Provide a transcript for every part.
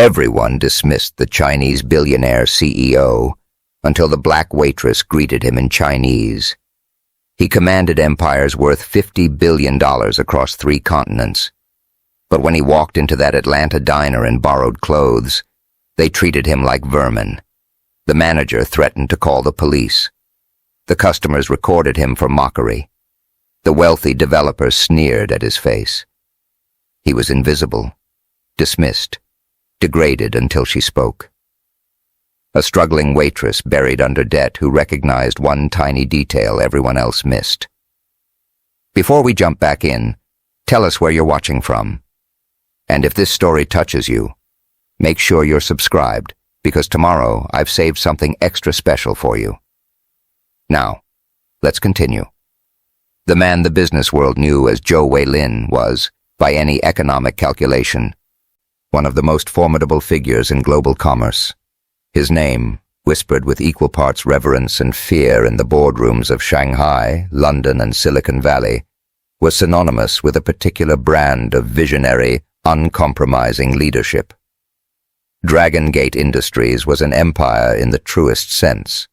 Everyone dismissed the Chinese billionaire CEO until the black waitress greeted him in Chinese. He commanded empires worth $50 billion across 3 continents. But when he walked into that Atlanta diner in borrowed clothes, they treated him like vermin. The manager threatened to call the police. The customers recorded him for mockery. The wealthy developers sneered at his face. He was invisible, dismissed, degraded until she spoke. A struggling waitress buried under debt who recognized one tiny detail everyone else missed. Before we jump back in, tell us where you're watching from. And if this story touches you, make sure you're subscribed, because tomorrow I've saved something extra special for you. Now, let's continue. The man the business world knew as Zhou Weilin was, by any economic calculation, one of the most formidable figures in global commerce. His name, whispered with equal parts reverence and fear in the boardrooms of Shanghai, London, and Silicon Valley, was synonymous with a particular brand of visionary, uncompromising leadership. Dragon Gate Industries was an empire in the truest sense.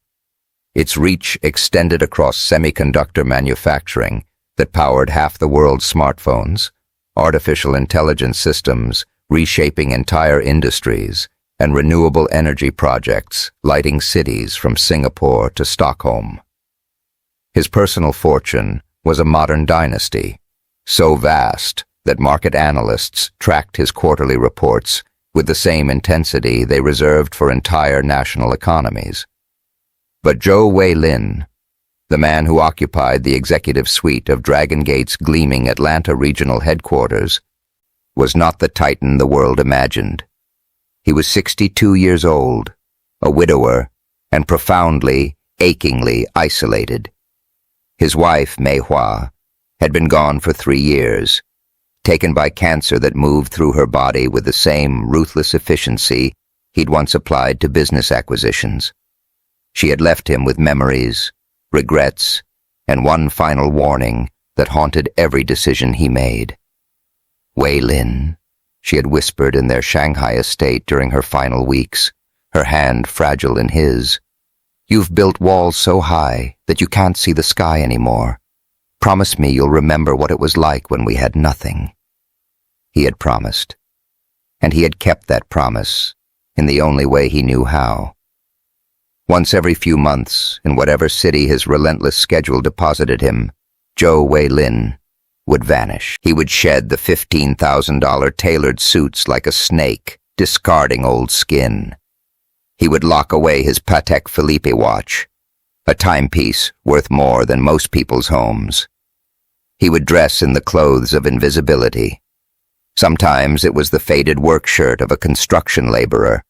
Its reach extended across semiconductor manufacturing that powered half the world's smartphones, artificial intelligence systems reshaping entire industries, and renewable energy projects lighting cities from Singapore to Stockholm. His personal fortune was a modern dynasty, so vast that market analysts tracked his quarterly reports with the same intensity they reserved for entire national economies. But Zhou Weilin, the man who occupied the executive suite of Dragon Gate's gleaming Atlanta regional headquarters, was not the titan the world imagined. He was 62 years old, a widower, and profoundly, achingly isolated. His wife, Mei Hua, had been gone for 3 years, taken by cancer that moved through her body with the same ruthless efficiency he'd once applied to business acquisitions. She had left him with memories, regrets, and one final warning that haunted every decision he made. Weilin, she had whispered in their Shanghai estate during her final weeks, her hand fragile in his. You've built walls so high that you can't see the sky anymore. Promise me you'll remember what it was like when we had nothing. He had promised. And he had kept that promise in the only way he knew how. Once every few months, in whatever city his relentless schedule deposited him, Zhou Weilin would vanish. He would shed the $15,000 tailored suits like a snake, discarding old skin. He would lock away his Patek Philippe watch, a timepiece worth more than most people's homes. He would dress in the clothes of invisibility. Sometimes it was the faded work shirt of a construction laborer.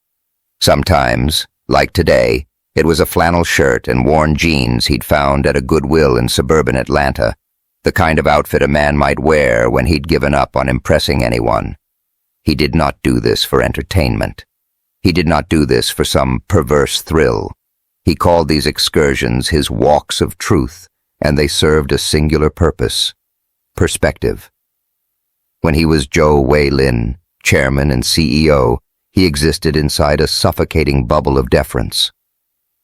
Sometimes, like today, it was a flannel shirt and worn jeans he'd found at a Goodwill in suburban Atlanta, the kind of outfit a man might wear when he'd given up on impressing anyone. He did not do this for entertainment. He did not do this for some perverse thrill. He called these excursions his walks of truth, and they served a singular purpose: perspective. When he was Zhou Weilin, chairman and CEO, he existed inside a suffocating bubble of deference.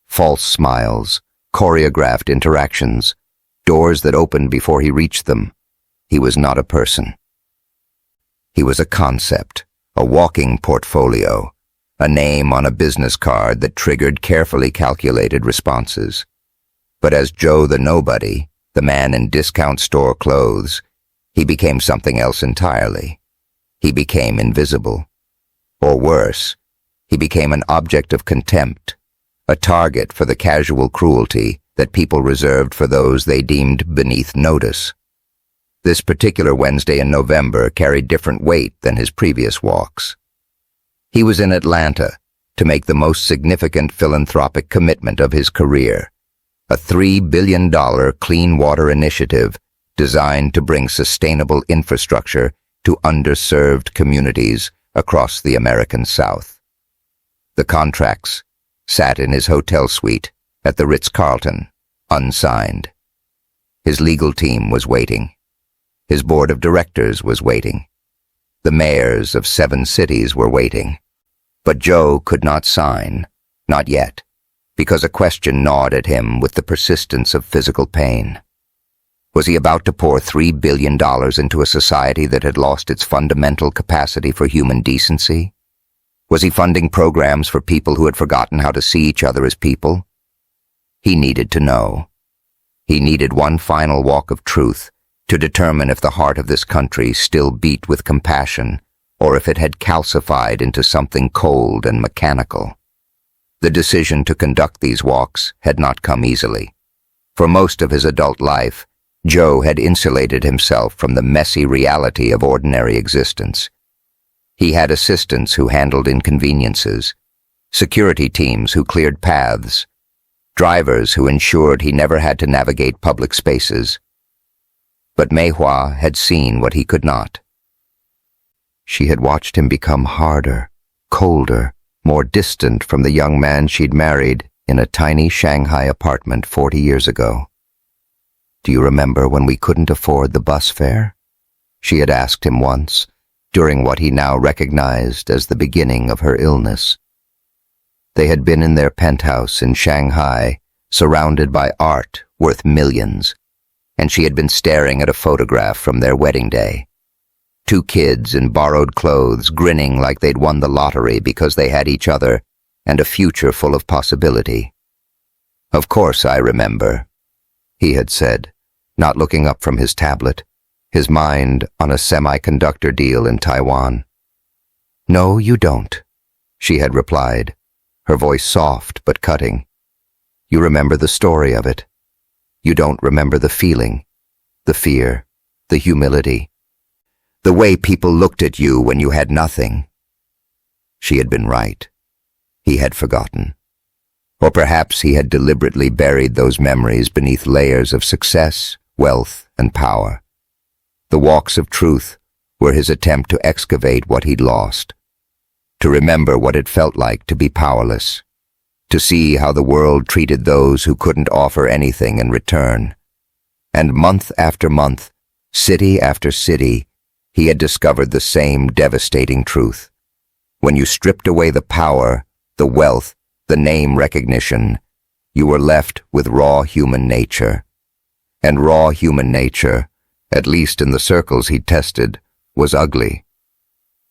False smiles, choreographed interactions, doors that opened before he reached them. He was not a person. He was a concept, a walking portfolio, a name on a business card that triggered carefully calculated responses. But as Joe the Nobody, the man in discount store clothes, he became something else entirely. He became invisible. Or worse, he became an object of contempt, a target for the casual cruelty that people reserved for those they deemed beneath notice. This particular Wednesday in November carried different weight than his previous walks. He was in Atlanta to make the most significant philanthropic commitment of his career, a $3 billion clean water initiative designed to bring sustainable infrastructure to underserved communities across the American South. The contracts sat in his hotel suite at the Ritz-Carlton, unsigned. His legal team was waiting. His board of directors was waiting. The mayors of 7 cities were waiting. But Joe could not sign, not yet, because a question gnawed at him with the persistence of physical pain. Was he about to pour $3 billion into a society that had lost its fundamental capacity for human decency? Was he funding programs for people who had forgotten how to see each other as people? He needed to know. He needed one final walk of truth to determine if the heart of this country still beat with compassion or if it had calcified into something cold and mechanical. The decision to conduct these walks had not come easily. For most of his adult life, Joe had insulated himself from the messy reality of ordinary existence. He had assistants who handled inconveniences, security teams who cleared paths, drivers who ensured he never had to navigate public spaces. But Mei Hua had seen what he could not. She had watched him become harder, colder, more distant from the young man she'd married in a tiny Shanghai apartment 40 years ago. "Do you remember when we couldn't afford the bus fare?" she had asked him once, during what he now recognized as the beginning of her illness. They had been in their penthouse in Shanghai, surrounded by art worth millions, and she had been staring at a photograph from their wedding day. Two kids in borrowed clothes grinning like they'd won the lottery because they had each other and a future full of possibility. "Of course I remember," he had said, not looking up from his tablet, his mind on a semiconductor deal in Taiwan. "No, you don't," she had replied, her voice soft but cutting. "You remember the story of it. You don't remember the feeling, the fear, the humility, the way people looked at you when you had nothing." She had been right. He had forgotten. Or perhaps he had deliberately buried those memories beneath layers of success, wealth, and power. The walks of truth were his attempt to excavate what he'd lost, to remember what it felt like to be powerless, to see how the world treated those who couldn't offer anything in return. And month after month, city after city, he had discovered the same devastating truth. When you stripped away the power, the wealth, the name recognition, you were left with raw human nature. And raw human nature, at least in the circles he tested, was ugly.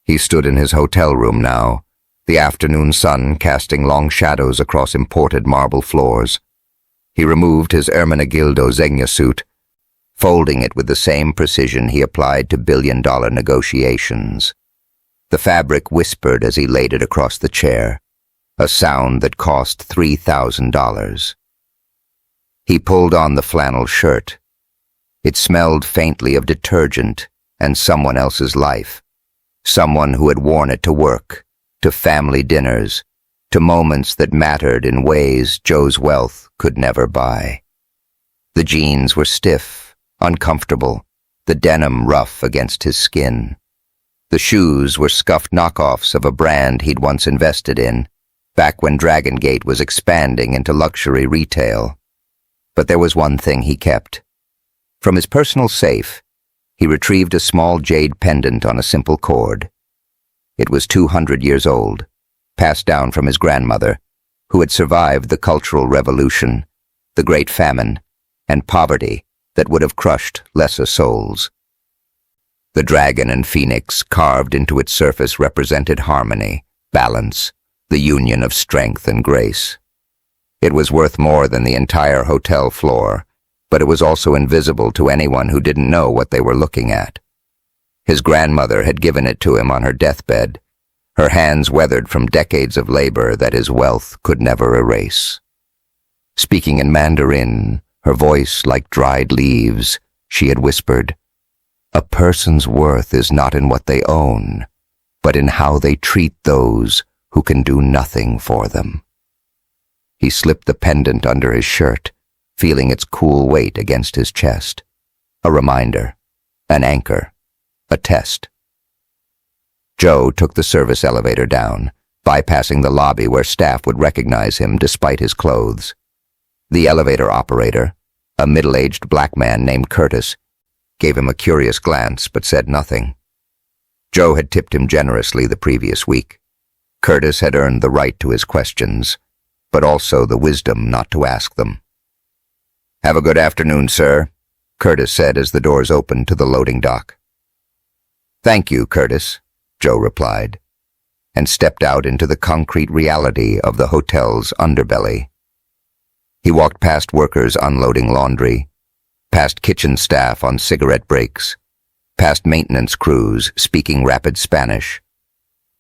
He stood in his hotel room now, the afternoon sun casting long shadows across imported marble floors. He removed his Ermenegildo Zegna suit, folding it with the same precision he applied to billion-dollar negotiations. The fabric whispered as he laid it across the chair, a sound that cost $3,000. He pulled on the flannel shirt. It smelled faintly of detergent and someone else's life, someone who had worn it to work, to family dinners, to moments that mattered in ways Joe's wealth could never buy. The jeans were stiff, uncomfortable, the denim rough against his skin. The shoes were scuffed knockoffs of a brand he'd once invested in, back when Dragon Gate was expanding into luxury retail. But there was one thing he kept. From his personal safe, he retrieved a small jade pendant on a simple cord. It was 200 years old, passed down from his grandmother, who had survived the Cultural Revolution, the Great Famine, and poverty that would have crushed lesser souls. The dragon and phoenix carved into its surface represented harmony, balance, the union of strength and grace. It was worth more than the entire hotel floor, but it was also invisible to anyone who didn't know what they were looking at. His grandmother had given it to him on her deathbed, her hands weathered from decades of labor that his wealth could never erase. Speaking in Mandarin, her voice like dried leaves, she had whispered, "A person's worth is not in what they own, but in how they treat those who can do nothing for them." He slipped the pendant under his shirt, feeling its cool weight against his chest. A reminder, an anchor, a test. Joe took the service elevator down, bypassing the lobby where staff would recognize him despite his clothes. The elevator operator, a middle-aged black man named Curtis, gave him a curious glance but said nothing. Joe had tipped him generously the previous week. Curtis had earned the right to his questions, but also the wisdom not to ask them. "Have a good afternoon, sir," Curtis said as the doors opened to the loading dock. "Thank you, Curtis," Joe replied, and stepped out into the concrete reality of the hotel's underbelly. He walked past workers unloading laundry, past kitchen staff on cigarette breaks, past maintenance crews speaking rapid Spanish.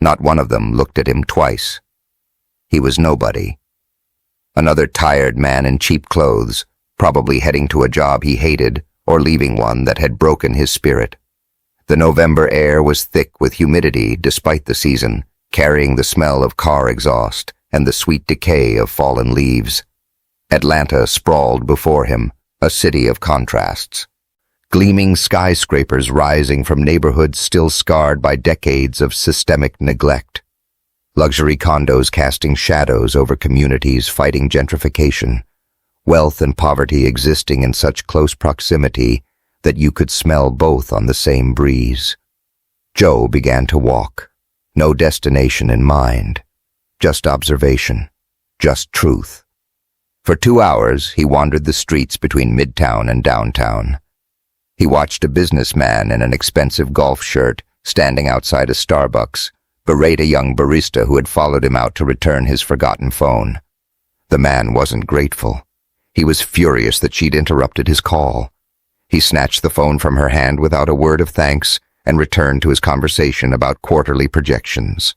Not one of them looked at him twice. He was nobody. Another tired man in cheap clothes, probably heading to a job he hated or leaving one that had broken his spirit. The November air was thick with humidity despite the season, carrying the smell of car exhaust and the sweet decay of fallen leaves. Atlanta sprawled before him, a city of contrasts. Gleaming skyscrapers rising from neighborhoods still scarred by decades of systemic neglect. Luxury condos casting shadows over communities fighting gentrification. Wealth and poverty existing in such close proximity that you could smell both on the same breeze. Joe began to walk. No destination in mind. Just observation. Just truth. For 2 hours, he wandered the streets between Midtown and downtown. He watched a businessman in an expensive golf shirt standing outside a Starbucks berate a young barista who had followed him out to return his forgotten phone. The man wasn't grateful. He was furious that she'd interrupted his call. He snatched the phone from her hand without a word of thanks and returned to his conversation about quarterly projections.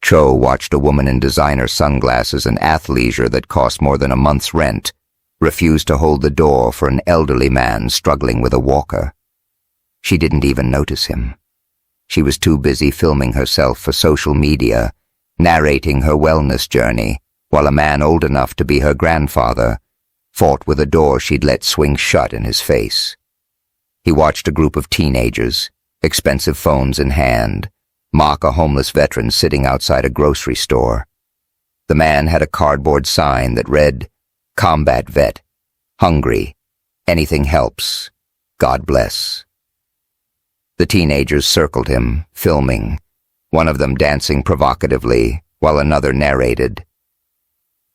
Cho watched a woman in designer sunglasses and athleisure that cost more than a month's rent refuse to hold the door for an elderly man struggling with a walker. She didn't even notice him. She was too busy filming herself for social media, narrating her wellness journey, while a man old enough to be her grandfather fought with a door she'd let swing shut in his face. He watched a group of teenagers, expensive phones in hand, mock a homeless veteran sitting outside a grocery store. The man had a cardboard sign that read, "Combat vet, hungry, anything helps, God bless." The teenagers circled him, filming, one of them dancing provocatively while another narrated.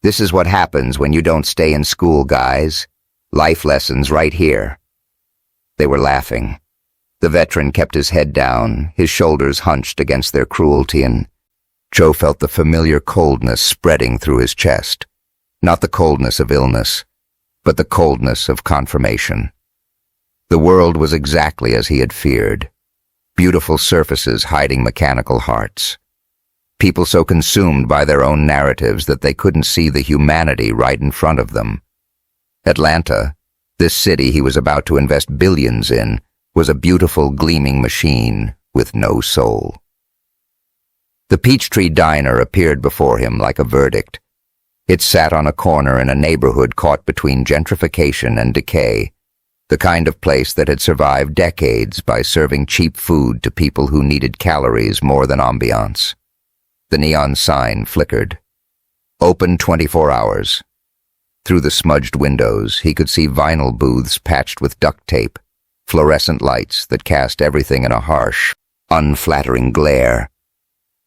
"This is what happens when you don't stay in school, guys. Life lessons right here." They were laughing. The veteran kept his head down, his shoulders hunched against their cruelty, and Joe felt the familiar coldness spreading through his chest. Not the coldness of illness, but the coldness of confirmation. The world was exactly as he had feared. Beautiful surfaces hiding mechanical hearts. People so consumed by their own narratives that they couldn't see the humanity right in front of them. Atlanta, this city he was about to invest billions in, was a beautiful, gleaming machine with no soul. The Peachtree Diner appeared before him like a verdict. It sat on a corner in a neighborhood caught between gentrification and decay, the kind of place that had survived decades by serving cheap food to people who needed calories more than ambiance. The neon sign flickered. Open 24 hours. Through the smudged windows, he could see vinyl booths patched with duct tape, fluorescent lights that cast everything in a harsh, unflattering glare.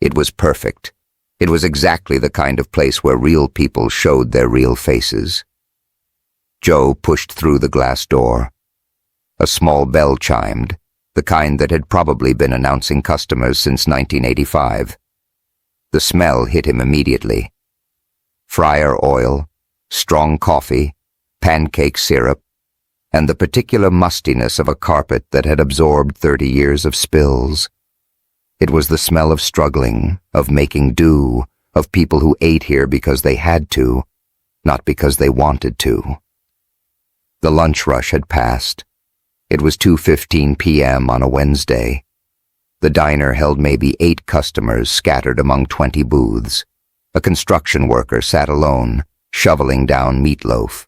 It was perfect. It was exactly the kind of place where real people showed their real faces. Joe pushed through the glass door. A small bell chimed, the kind that had probably been announcing customers since 1985. The smell hit him immediately. Fryer oil, strong coffee, pancake syrup, and the particular mustiness of a carpet that had absorbed 30 years of spills. It was the smell of struggling, of making do, of people who ate here because they had to, not because they wanted to. The lunch rush had passed. It was 2:15 p.m. on a Wednesday. The diner held maybe 8 customers scattered among 20 booths. A construction worker sat alone, shoveling down meatloaf.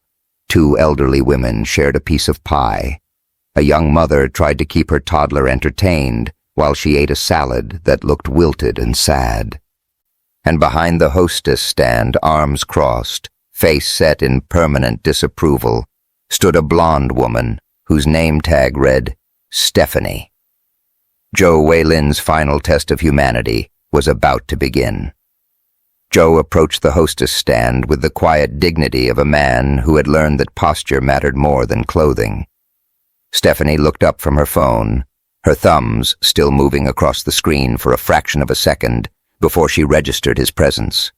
2 elderly women shared a piece of pie. A young mother tried to keep her toddler entertained while she ate a salad that looked wilted and sad. And behind the hostess stand, arms crossed, face set in permanent disapproval, stood a blonde woman whose name tag read Stephanie. Joe Wayland's final test of humanity was about to begin. Joe approached the hostess stand with the quiet dignity of a man who had learned that posture mattered more than clothing. Stephanie looked up from her phone, her thumbs still moving across the screen for a fraction of a second before she registered his presence.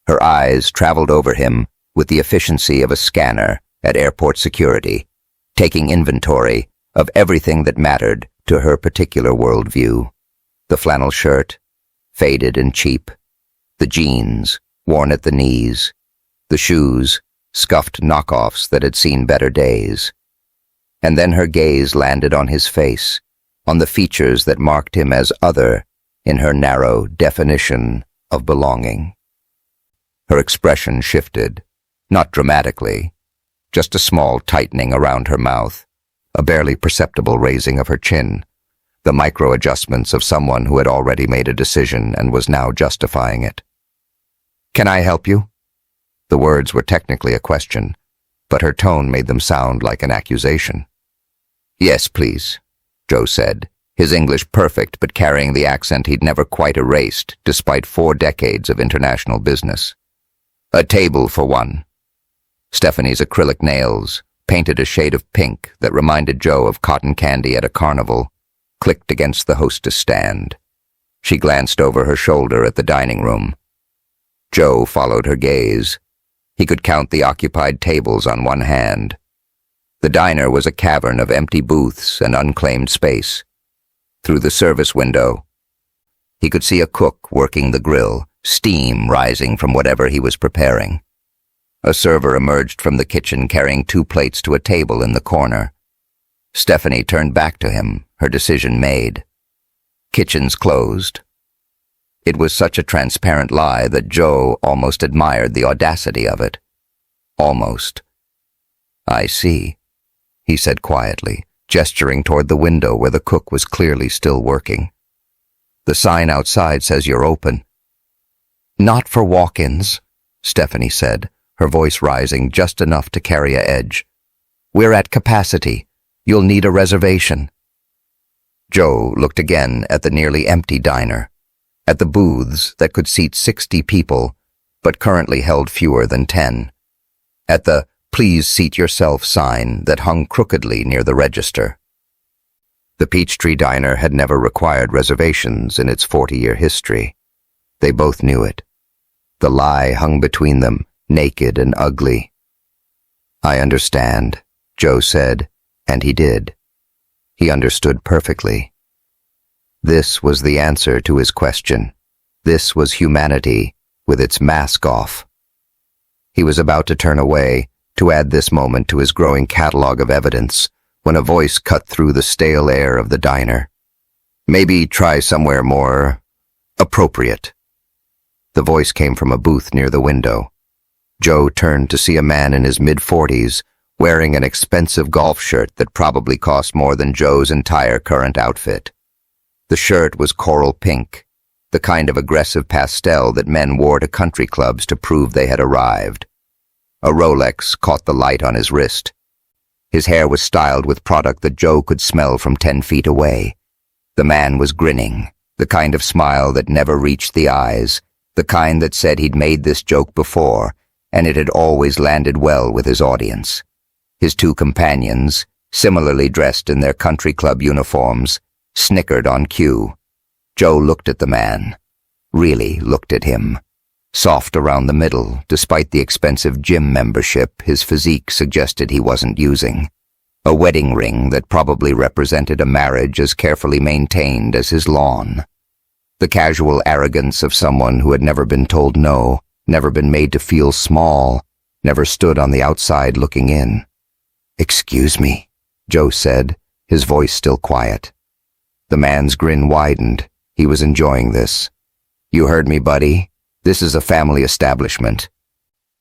Her eyes traveled over him with the efficiency of a scanner at airport security, taking inventory of everything that mattered to her particular worldview. The flannel shirt, faded and cheap, the jeans, worn at the knees, the shoes, scuffed knockoffs that had seen better days. And then her gaze landed on his face, on the features that marked him as other in her narrow definition of belonging. Her expression shifted, not dramatically, just a small tightening around her mouth, a barely perceptible raising of her chin, the micro-adjustments of someone who had already made a decision and was now justifying it. "Can I help you?" The words were technically a question, but her tone made them sound like an accusation. "Yes, please," Joe said, his English perfect but carrying the accent he'd never quite erased despite 4 decades of international business. "A table for one." Stephanie's acrylic nails, painted a shade of pink that reminded Joe of cotton candy at a carnival, clicked against the hostess stand. She glanced over her shoulder at the dining room. Joe followed her gaze. He could count the occupied tables on one hand. The diner was a cavern of empty booths and unclaimed space. Through the service window, he could see a cook working the grill, steam rising from whatever he was preparing. A server emerged from the kitchen carrying 2 plates to a table in the corner. Stephanie turned back to him, her decision made. Kitchens closed. It was such a transparent lie that Joe almost admired the audacity of it. Almost. "I see," he said quietly, gesturing toward the window where the cook was clearly still working. "The sign outside says you're open." "Not for walk-ins," Stephanie said, her voice rising just enough to carry a edge. "We're at capacity. You'll need a reservation." Joe looked again at the nearly empty diner, at the booths that could seat 60 people, but currently held fewer than 10, at the "Please seat yourself" sign that hung crookedly near the register. The Peachtree Diner had never required reservations in its 40-year history. They both knew it. The lie hung between them, naked and ugly. "I understand," Joe said, and he did. He understood perfectly. This was the answer to his question. This was humanity with its mask off. He was about to turn away, to add this moment to his growing catalog of evidence, when a voice cut through the stale air of the diner. "Maybe try somewhere more appropriate." The voice came from a booth near the window. Joe turned to see a man in his mid-40s, wearing an expensive golf shirt that probably cost more than Joe's entire current outfit. The shirt was coral pink, the kind of aggressive pastel that men wore to country clubs to prove they had arrived. A Rolex caught the light on his wrist. His hair was styled with product that Joe could smell from 10 feet away. The man was grinning, the kind of smile that never reached the eyes, the kind that said he'd made this joke before, and it had always landed well with his audience. His 2 companions, similarly dressed in their country club uniforms, snickered on cue. Joe looked at the man, really looked at him. Soft around the middle, despite the expensive gym membership his physique suggested he wasn't using. A wedding ring that probably represented a marriage as carefully maintained as his lawn. The casual arrogance of someone who had never been told no, never been made to feel small, never stood on the outside looking in. "Excuse me," Joe said, his voice still quiet. The man's grin widened. He was enjoying this. "You heard me, buddy. This is a family establishment.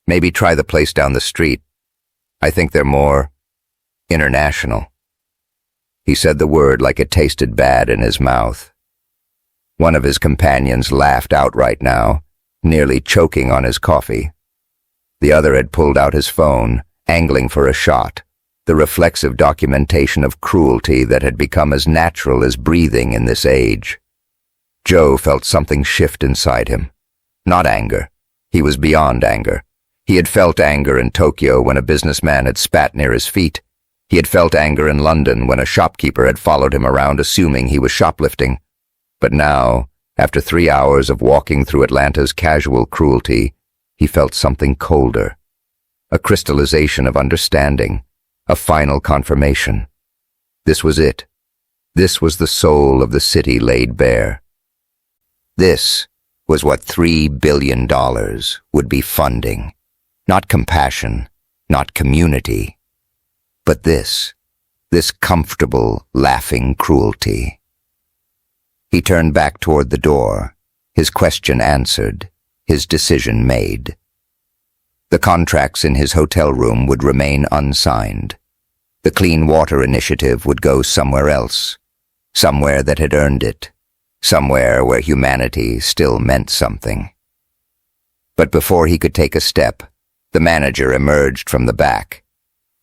Maybe try the place down the street. I think they're more international." He said the word like it tasted bad in his mouth. One of his companions laughed outright now, nearly choking on his coffee. The other had pulled out his phone, angling for a shot, the reflexive documentation of cruelty that had become as natural as breathing in this age. Joe felt something shift inside him. Not anger. He was beyond anger. He had felt anger in Tokyo when a businessman had spat near his feet. He had felt anger in London when a shopkeeper had followed him around assuming he was shoplifting. But now, after 3 hours of walking through Atlanta's casual cruelty, he felt something colder. A crystallization of understanding, a final confirmation. This was it. This was the soul of the city laid bare. This was what $3 billion would be funding. Not compassion, not community, but this comfortable, laughing cruelty. He turned back toward the door, his question answered, his decision made. The contracts in his hotel room would remain unsigned. The clean water initiative would go somewhere else, somewhere that had earned it, somewhere where humanity still meant something. But before he could take a step, the manager emerged from the back.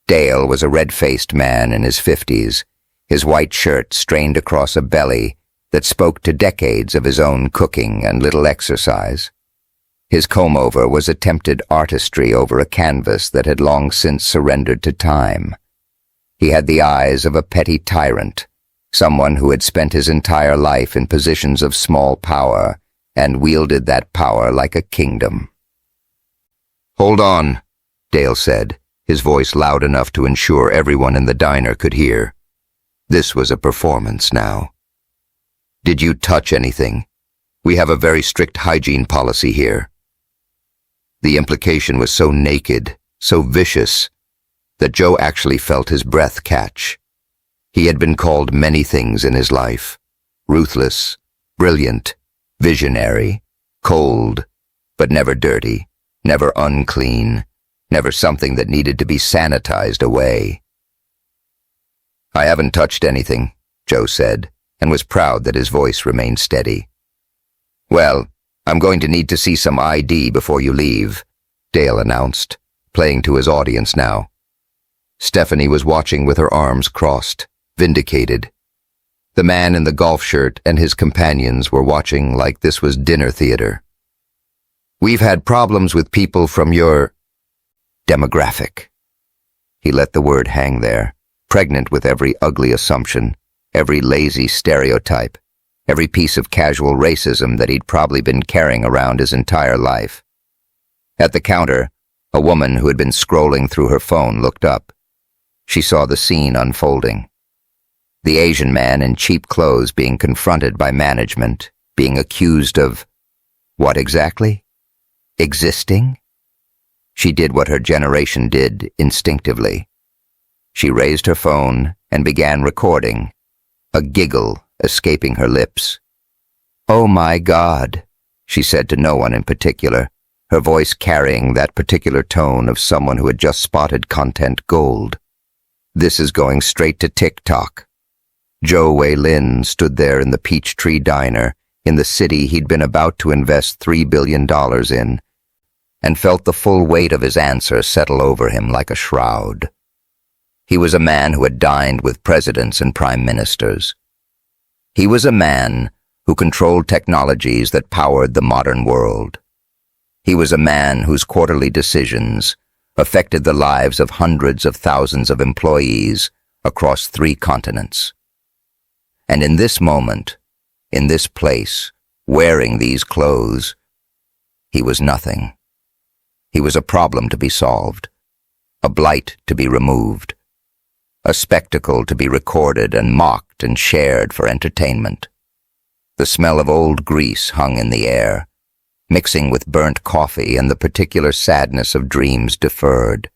Dale was a red-faced man in his 50s, his white shirt strained across a belly that spoke to decades of his own cooking and little exercise. His comb-over was attempted artistry over a canvas that had long since surrendered to time. He had the eyes of a petty tyrant, someone who had spent his entire life in positions of small power and wielded that power like a kingdom. "Hold on," Dale said, his voice loud enough to ensure everyone in the diner could hear. This was a performance now. "Did you touch anything? We have a very strict hygiene policy here." The implication was so naked, so vicious, that Joe actually felt his breath catch. He had been called many things in his life: ruthless, brilliant, visionary, cold, but never dirty, never unclean, never something that needed to be sanitized away. "I haven't touched anything," Joe said, and was proud that his voice remained steady. "Well, I'm going to need to see some ID before you leave," Dale announced, playing to his audience now. Stephanie was watching with her arms crossed, vindicated. The man in the golf shirt and his companions were watching like this was dinner theater. "We've had problems with people from your demographic." He let the word hang there, pregnant with every ugly assumption, every lazy stereotype, every piece of casual racism that he'd probably been carrying around his entire life. At the counter, a woman who had been scrolling through her phone looked up. She saw the scene unfolding. The Asian man in cheap clothes being confronted by management, being accused of what exactly? Existing? She did what her generation did instinctively. She raised her phone and began recording, a giggle escaping her lips. "Oh my God," she said to no one in particular, her voice carrying that particular tone of someone who had just spotted content gold. "This is going straight to TikTok." Joe Wei Lin stood there in the Peachtree Diner, in the city he'd been about to invest $3 billion in, and felt the full weight of his answer settle over him like a shroud. He was a man who had dined with presidents and prime ministers. He was a man who controlled technologies that powered the modern world. He was a man whose quarterly decisions affected the lives of hundreds of thousands of employees across 3 continents. And in this moment, in this place, wearing these clothes, he was nothing. He was a problem to be solved, a blight to be removed, a spectacle to be recorded and mocked and shared for entertainment. The smell of old grease hung in the air, mixing with burnt coffee and the particular sadness of dreams deferred.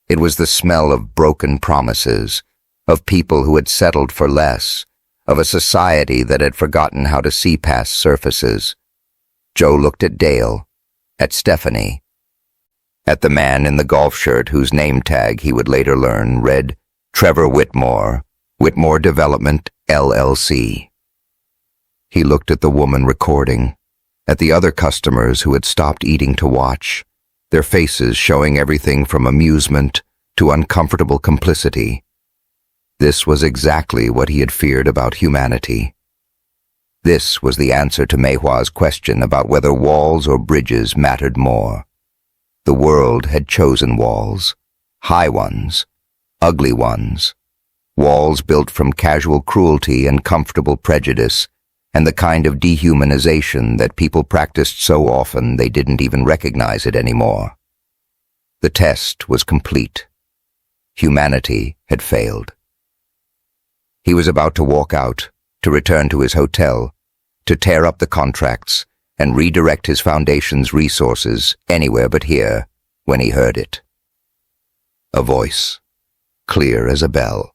It was the smell of broken promises, of people who had settled for less, of a society that had forgotten how to see past surfaces. Joe looked at Dale, at Stephanie, at the man in the golf shirt whose name tag he would later learn read Trevor Whitmore, Whitmore Development, LLC. He looked at the woman recording, at the other customers who had stopped eating to watch, their faces showing everything from amusement to uncomfortable complicity. This was exactly what he had feared about humanity. This was the answer to Mei Hua's question about whether walls or bridges mattered more. The world had chosen walls, high ones, ugly ones, walls built from casual cruelty and comfortable prejudice, and the kind of dehumanization that people practiced so often they didn't even recognize it anymore. The test was complete. Humanity had failed. He was about to walk out, to return to his hotel, to tear up the contracts and redirect his foundation's resources anywhere but here, when he heard it. A voice, clear as a bell,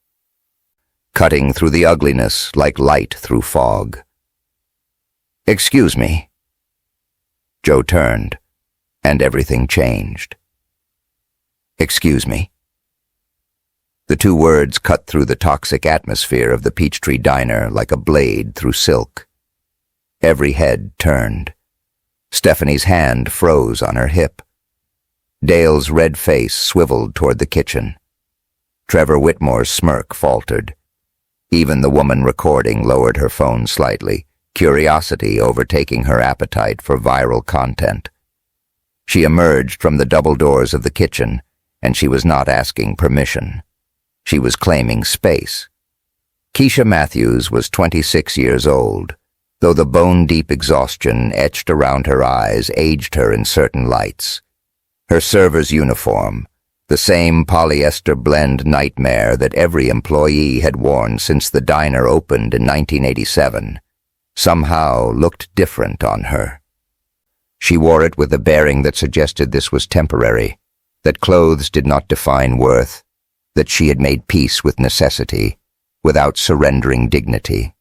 cutting through the ugliness like light through fog. "Excuse me." Joe turned, and everything changed. "Excuse me." The two words cut through the toxic atmosphere of the Peachtree Diner like a blade through silk. Every head turned. Stephanie's hand froze on her hip. Dale's red face swiveled toward the kitchen. Trevor Whitmore's smirk faltered. Even the woman recording lowered her phone slightly, curiosity overtaking her appetite for viral content. She emerged from the double doors of the kitchen, and she was not asking permission. She was claiming space. Keisha Matthews was 26 years old, though the bone-deep exhaustion etched around her eyes aged her in certain lights. Her server's uniform, the same polyester blend nightmare that every employee had worn since the diner opened in 1987, somehow looked different on her. She wore it with a bearing that suggested this was temporary, that clothes did not define worth, that she had made peace with necessity, without surrendering dignity.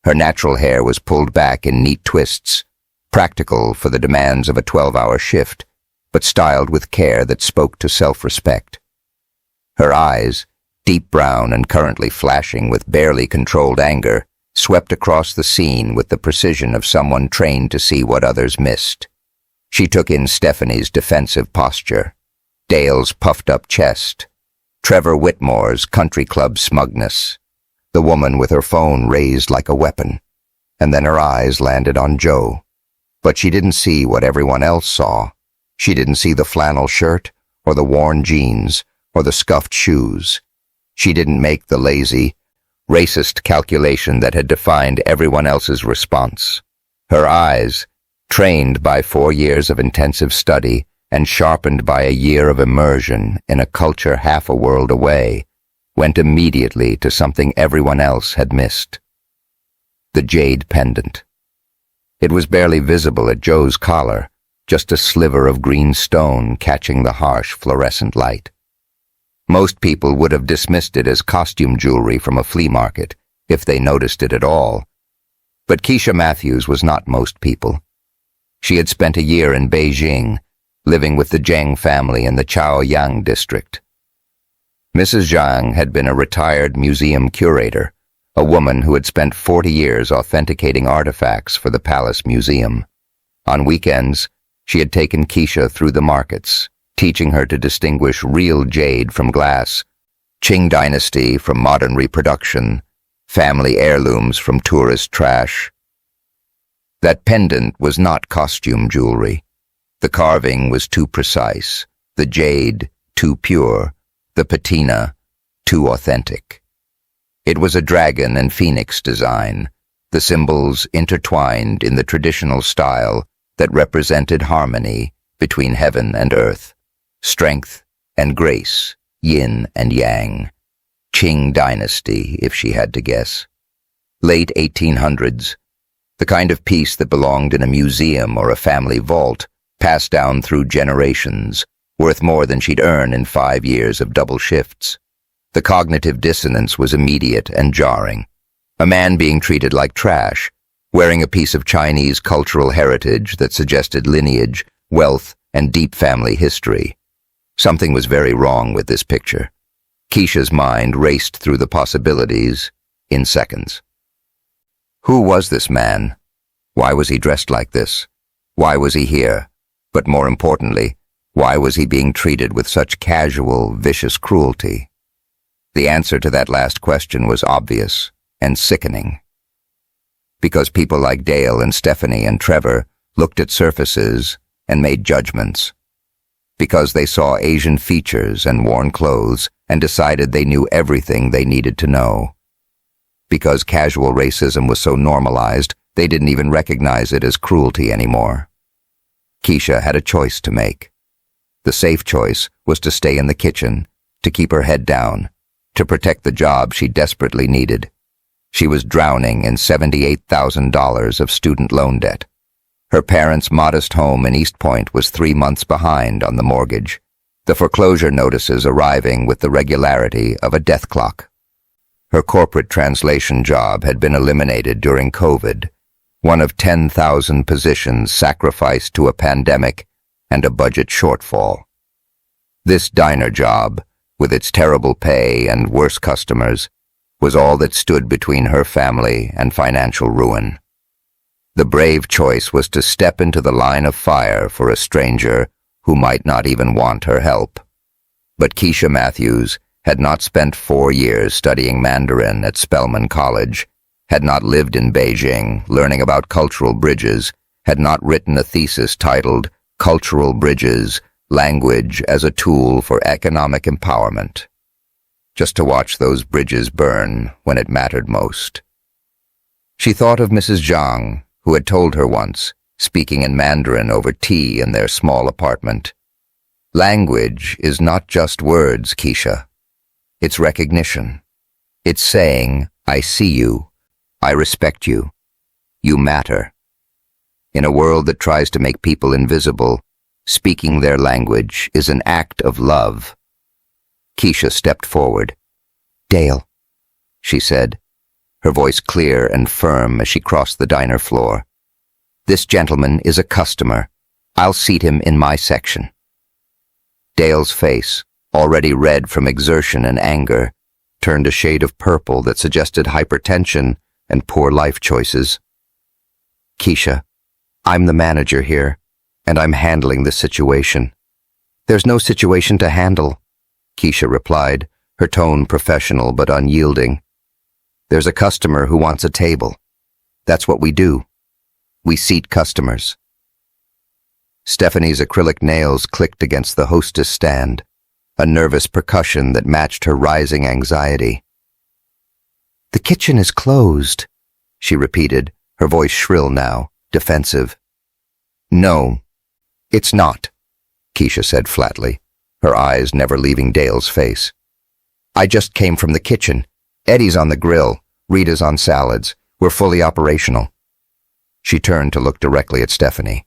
Her natural hair was pulled back in neat twists, practical for the demands of a 12-hour shift, but styled with care that spoke to self-respect. Her eyes, deep brown and currently flashing with barely controlled anger, swept across the scene with the precision of someone trained to see what others missed. She took in Stephanie's defensive posture, Dale's puffed-up chest, Trevor Whitmore's country club smugness, the woman with her phone raised like a weapon, and then her eyes landed on Joe. But she didn't see what everyone else saw. She didn't see the flannel shirt, or the worn jeans, or the scuffed shoes. She didn't make the lazy, racist calculation that had defined everyone else's response. Her eyes, trained by 4 years of intensive study and sharpened by a year of immersion in a culture half a world away, went immediately to something everyone else had missed. The jade pendant. It was barely visible at Joe's collar, just a sliver of green stone catching the harsh fluorescent light. Most people would have dismissed it as costume jewelry from a flea market, if they noticed it at all. But Keisha Matthews was not most people. She had spent a year in Beijing, living with the Zhang family in the Chaoyang district. Mrs. Zhang had been a retired museum curator, a woman who had spent 40 years authenticating artifacts for the Palace Museum. On weekends, she had taken Keisha through the markets, teaching her to distinguish real jade from glass, Qing dynasty from modern reproduction, family heirlooms from tourist trash. That pendant was not costume jewelry. The carving was too precise, the jade too pure, the patina too authentic. It was a dragon and phoenix design, the symbols intertwined in the traditional style that represented harmony between heaven and earth, strength and grace, yin and yang. Qing dynasty, if she had to guess. Late 1800s, the kind of piece that belonged in a museum or a family vault, passed down through generations, worth more than she'd earn in 5 years of double shifts. The cognitive dissonance was immediate and jarring. A man being treated like trash, wearing a piece of Chinese cultural heritage that suggested lineage, wealth, and deep family history. Something was very wrong with this picture. Keisha's mind raced through the possibilities in seconds. Who was this man? Why was he dressed like this? Why was he here? But more importantly, why was he being treated with such casual, vicious cruelty? The answer to that last question was obvious and sickening. Because people like Dale and Stephanie and Trevor looked at surfaces and made judgments. Because they saw Asian features and worn clothes and decided they knew everything they needed to know. Because casual racism was so normalized, they didn't even recognize it as cruelty anymore. Keisha had a choice to make. The safe choice was to stay in the kitchen, to keep her head down, to protect the job she desperately needed. She was drowning in $78,000 of student loan debt. Her parents' modest home in East Point was 3 months behind on the mortgage, the foreclosure notices arriving with the regularity of a death clock. Her corporate translation job had been eliminated during COVID, one of 10,000 positions sacrificed to a pandemic and a budget shortfall. This diner job, with its terrible pay and worse customers, was all that stood between her family and financial ruin. The brave choice was to step into the line of fire for a stranger who might not even want her help. But Keisha Matthews had not spent 4 years studying Mandarin at Spelman College, had not lived in Beijing learning about cultural bridges, had not written a thesis titled Cultural Bridges, Language as a Tool for Economic Empowerment, just to watch those bridges burn when it mattered most. She thought of Mrs. Zhang, who had told her once, speaking in Mandarin over tea in their small apartment. Language is not just words, Keisha. It's recognition. It's saying, I see you. I respect you. You matter. In a world that tries to make people invisible, speaking their language is an act of love. Keisha stepped forward. Dale, she said, her voice clear and firm as she crossed the diner floor. This gentleman is a customer. I'll seat him in my section. Dale's face, already red from exertion and anger, turned a shade of purple that suggested hypertension and poor life choices. Keisha, I'm the manager here, and I'm handling this situation. There's no situation to handle, Keisha replied, her tone professional but unyielding. There's a customer who wants a table. That's what we do. We seat customers. Stephanie's acrylic nails clicked against the hostess stand, a nervous percussion that matched her rising anxiety. The kitchen is closed, she repeated, her voice shrill now, defensive. No, it's not, Keisha said flatly, her eyes never leaving Dale's face. I just came from the kitchen. Eddie's on the grill, Rita's on salads. We're fully operational. She turned to look directly at Stephanie.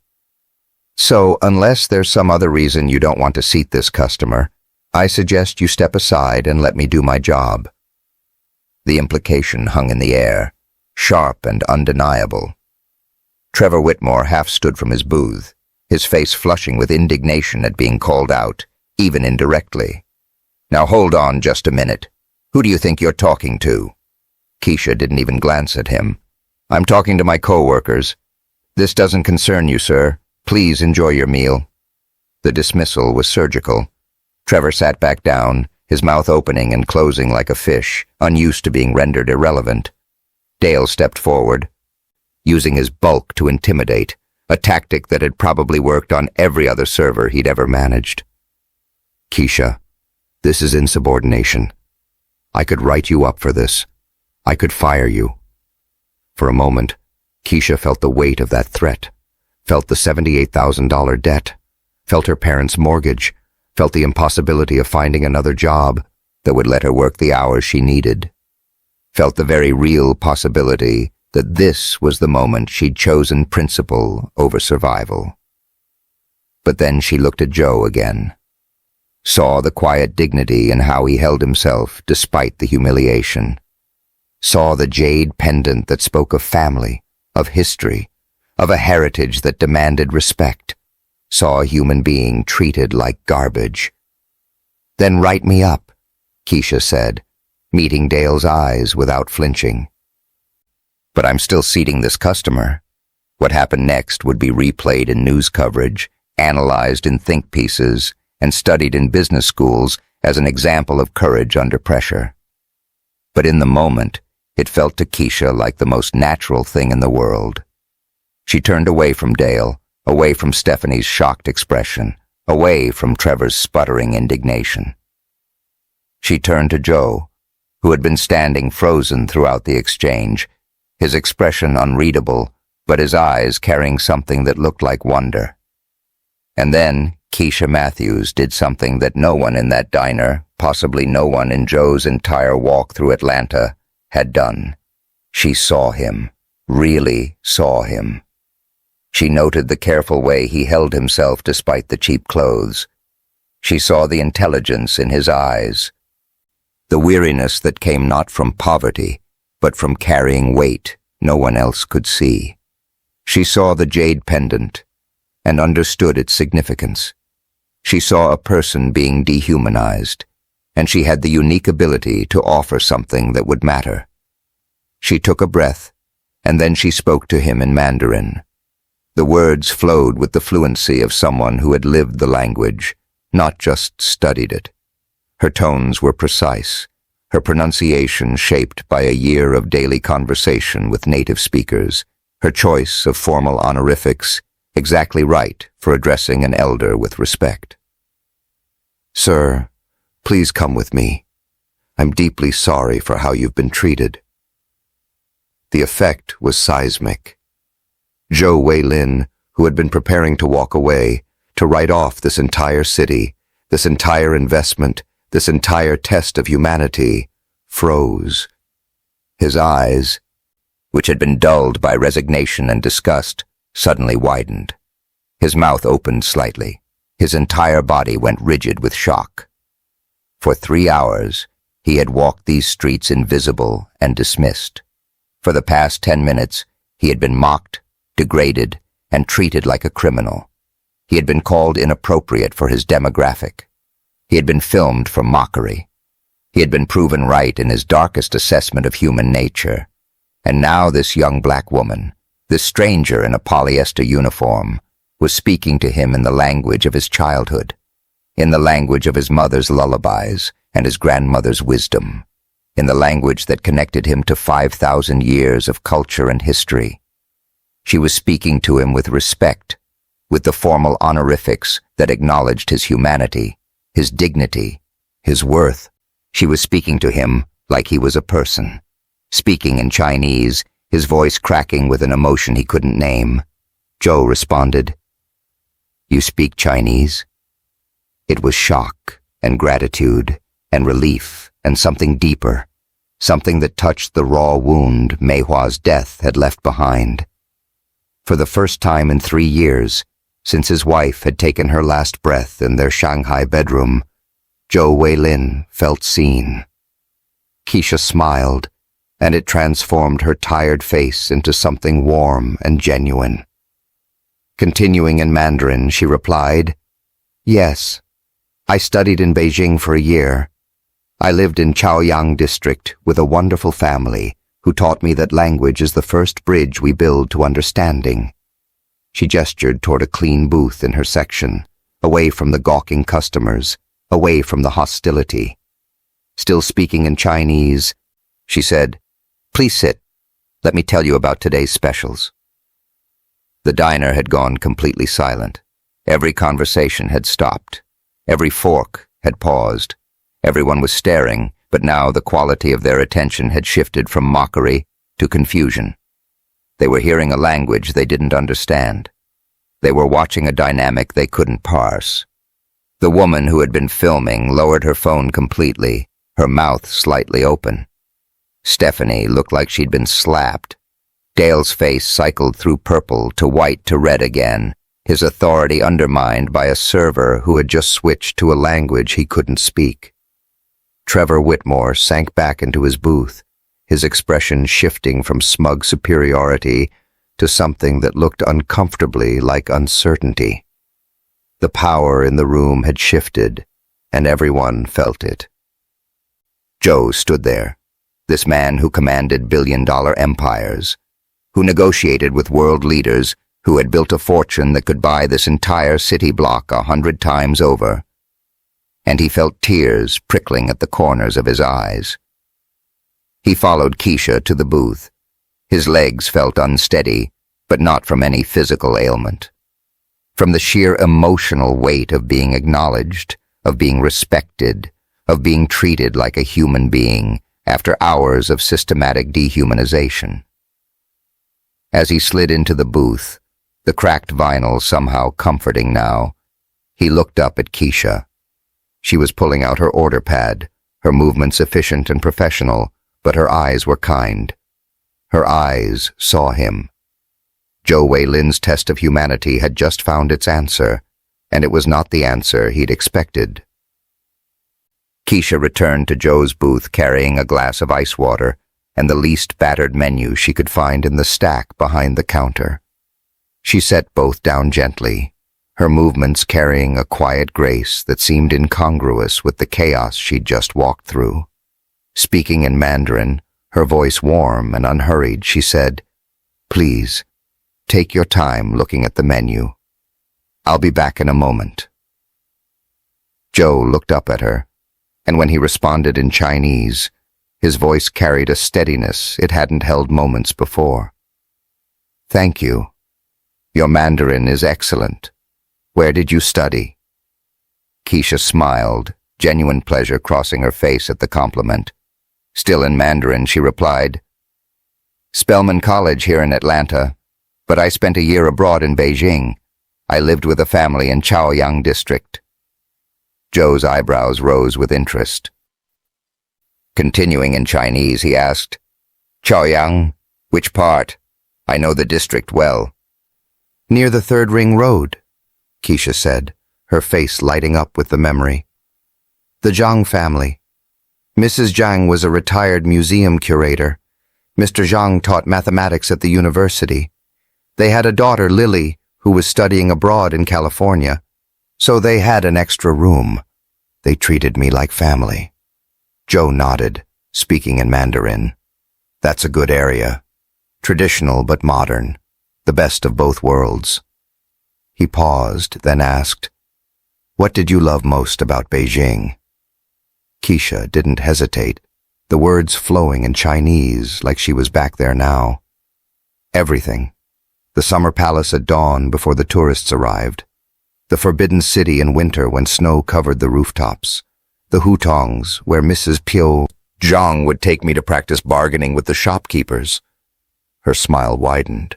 So, unless there's some other reason you don't want to seat this customer, I suggest you step aside and let me do my job. The implication hung in the air, sharp and undeniable. Trevor Whitmore half stood from his booth, his face flushing with indignation at being called out, even indirectly. Now hold on just a minute. Who do you think you're talking to? Keisha didn't even glance at him. I'm talking to my co-workers. This doesn't concern you, sir. Please enjoy your meal. The dismissal was surgical. Trevor sat back down, his mouth opening and closing like a fish, unused to being rendered irrelevant. Dale stepped forward, using his bulk to intimidate, a tactic that had probably worked on every other server he'd ever managed. Keisha, this is insubordination. I could write you up for this. I could fire you. For a moment, Keisha felt the weight of that threat, felt the $78,000 debt, felt her parents' mortgage, felt the impossibility of finding another job that would let her work the hours she needed, felt the very real possibility that this was the moment she'd chosen principle over survival. But then she looked at Joe again, saw the quiet dignity in how he held himself despite the humiliation, saw the jade pendant that spoke of family, of history, of a heritage that demanded respect, saw a human being treated like garbage. Then write me up, Keisha said, meeting Dale's eyes without flinching. But I'm still seating this customer. What happened next would be replayed in news coverage, analyzed in think pieces, and studied in business schools as an example of courage under pressure. But in the moment, It felt to Keisha like the most natural thing in the world. She turned away from Dale, away from Stephanie's shocked expression, away from Trevor's sputtering indignation. She turned to Joe, who had been standing frozen throughout the exchange, his expression unreadable, but his eyes carrying something that looked like wonder. And then Keisha Matthews did something that no one in that diner, possibly no one in Joe's entire walk through Atlanta, had done. She saw him, really saw him. She noted the careful way he held himself despite the cheap clothes. She saw the intelligence in his eyes, the weariness that came not from poverty, but from carrying weight no one else could see. She saw the jade pendant and understood its significance. She saw a person being dehumanized, and she had the unique ability to offer something that would matter. She took a breath, and then she spoke to him in Mandarin. The words flowed with the fluency of someone who had lived the language, not just studied it. Her tones were precise, her pronunciation shaped by a year of daily conversation with native speakers, her choice of formal honorifics exactly right for addressing an elder with respect. "Sir, please come with me. I'm deeply sorry for how you've been treated." The effect was seismic. Zhou Weilin, who had been preparing to walk away, to write off this entire city, this entire investment, this entire test of humanity, froze. His eyes, which had been dulled by resignation and disgust, suddenly widened. His mouth opened slightly. His entire body went rigid with shock. For 3 hours, he had walked these streets invisible and dismissed. For the past 10 minutes, he had been mocked, degraded, and treated like a criminal. He had been called inappropriate for his demographic. He had been filmed for mockery. He had been proven right in his darkest assessment of human nature. And now this young black woman, this stranger in a polyester uniform, was speaking to him in the language of his childhood, in the language of his mother's lullabies and his grandmother's wisdom, in the language that connected him to 5,000 years of culture and history. She was speaking to him with respect, with the formal honorifics that acknowledged his humanity, his dignity, his worth. She was speaking to him like he was a person, speaking in Chinese, his voice cracking with an emotion he couldn't name. Joe responded, "You speak Chinese?" It was shock and gratitude and relief and something deeper, something that touched the raw wound Mei Hua's death had left behind. For the first time in 3 years, since his wife had taken her last breath in their Shanghai bedroom, Zhou Weilin felt seen. Keisha smiled, and it transformed her tired face into something warm and genuine. Continuing in Mandarin, she replied, "Yes, I studied in Beijing for a year. I lived in Chaoyang district with a wonderful family who taught me that language is the first bridge we build to understanding." She gestured toward a clean booth in her section, away from the gawking customers, away from the hostility. Still speaking in Chinese, she said, "Please sit. Let me tell you about today's specials." The diner had gone completely silent. Every conversation had stopped. Every fork had paused. Everyone was staring, but now the quality of their attention had shifted from mockery to confusion. They were hearing a language they didn't understand. They were watching a dynamic they couldn't parse. The woman who had been filming lowered her phone completely, her mouth slightly open. Stephanie looked like she'd been slapped. Dale's face cycled through purple to white to red again, his authority undermined by a server who had just switched to a language he couldn't speak. Trevor Whitmore sank back into his booth, his expression shifting from smug superiority to something that looked uncomfortably like uncertainty. The power in the room had shifted, and everyone felt it. Joe stood there, this man who commanded billion-dollar empires, who negotiated with world leaders who had built a fortune that could buy this entire city block 100 times over. And he felt tears prickling at the corners of his eyes. He followed Keisha to the booth. His legs felt unsteady, but not from any physical ailment. From the sheer emotional weight of being acknowledged, of being respected, of being treated like a human being after hours of systematic dehumanization. As he slid into the booth, the cracked vinyl somehow comforting now, he looked up at Keisha. She was pulling out her order pad, her movements efficient and professional, but her eyes were kind. Her eyes saw him. Zhou Weilin's test of humanity had just found its answer, and it was not the answer he'd expected. Keisha returned to Zhou's booth carrying a glass of ice water and the least battered menu she could find in the stack behind the counter. She set both down gently, her movements carrying a quiet grace that seemed incongruous with the chaos she'd just walked through. Speaking in Mandarin, her voice warm and unhurried, she said, "Please, take your time looking at the menu. I'll be back in a moment." Zhou looked up at her, and when he responded in Chinese, his voice carried a steadiness it hadn't held moments before. "Thank you. Your Mandarin is excellent. Where did you study?" Keisha smiled, genuine pleasure crossing her face at the compliment. Still in Mandarin, she replied, "Spelman College here in Atlanta, but I spent a year abroad in Beijing. I lived with a family in Chaoyang district." Zhou's eyebrows rose with interest. Continuing in Chinese, he asked, "Chaoyang, which part? I know the district well." "Near the Third Ring Road," Keisha said, her face lighting up with the memory. "The Zhang family. Mrs. Zhang was a retired museum curator. Mr. Zhang taught mathematics at the university. They had a daughter, Lily, who was studying abroad in California, so they had an extra room. They treated me like family." Zhou nodded, speaking in Mandarin. "That's a good area. Traditional but modern. The best of both worlds." He paused, then asked, "What did you love most about Beijing?" Keisha didn't hesitate, the words flowing in Chinese like she was back there now. "Everything. The summer palace at dawn before the tourists arrived. The forbidden city in winter when snow covered the rooftops. The hutongs where Mrs. Piu Zhang would take me to practice bargaining with the shopkeepers." Her smile widened.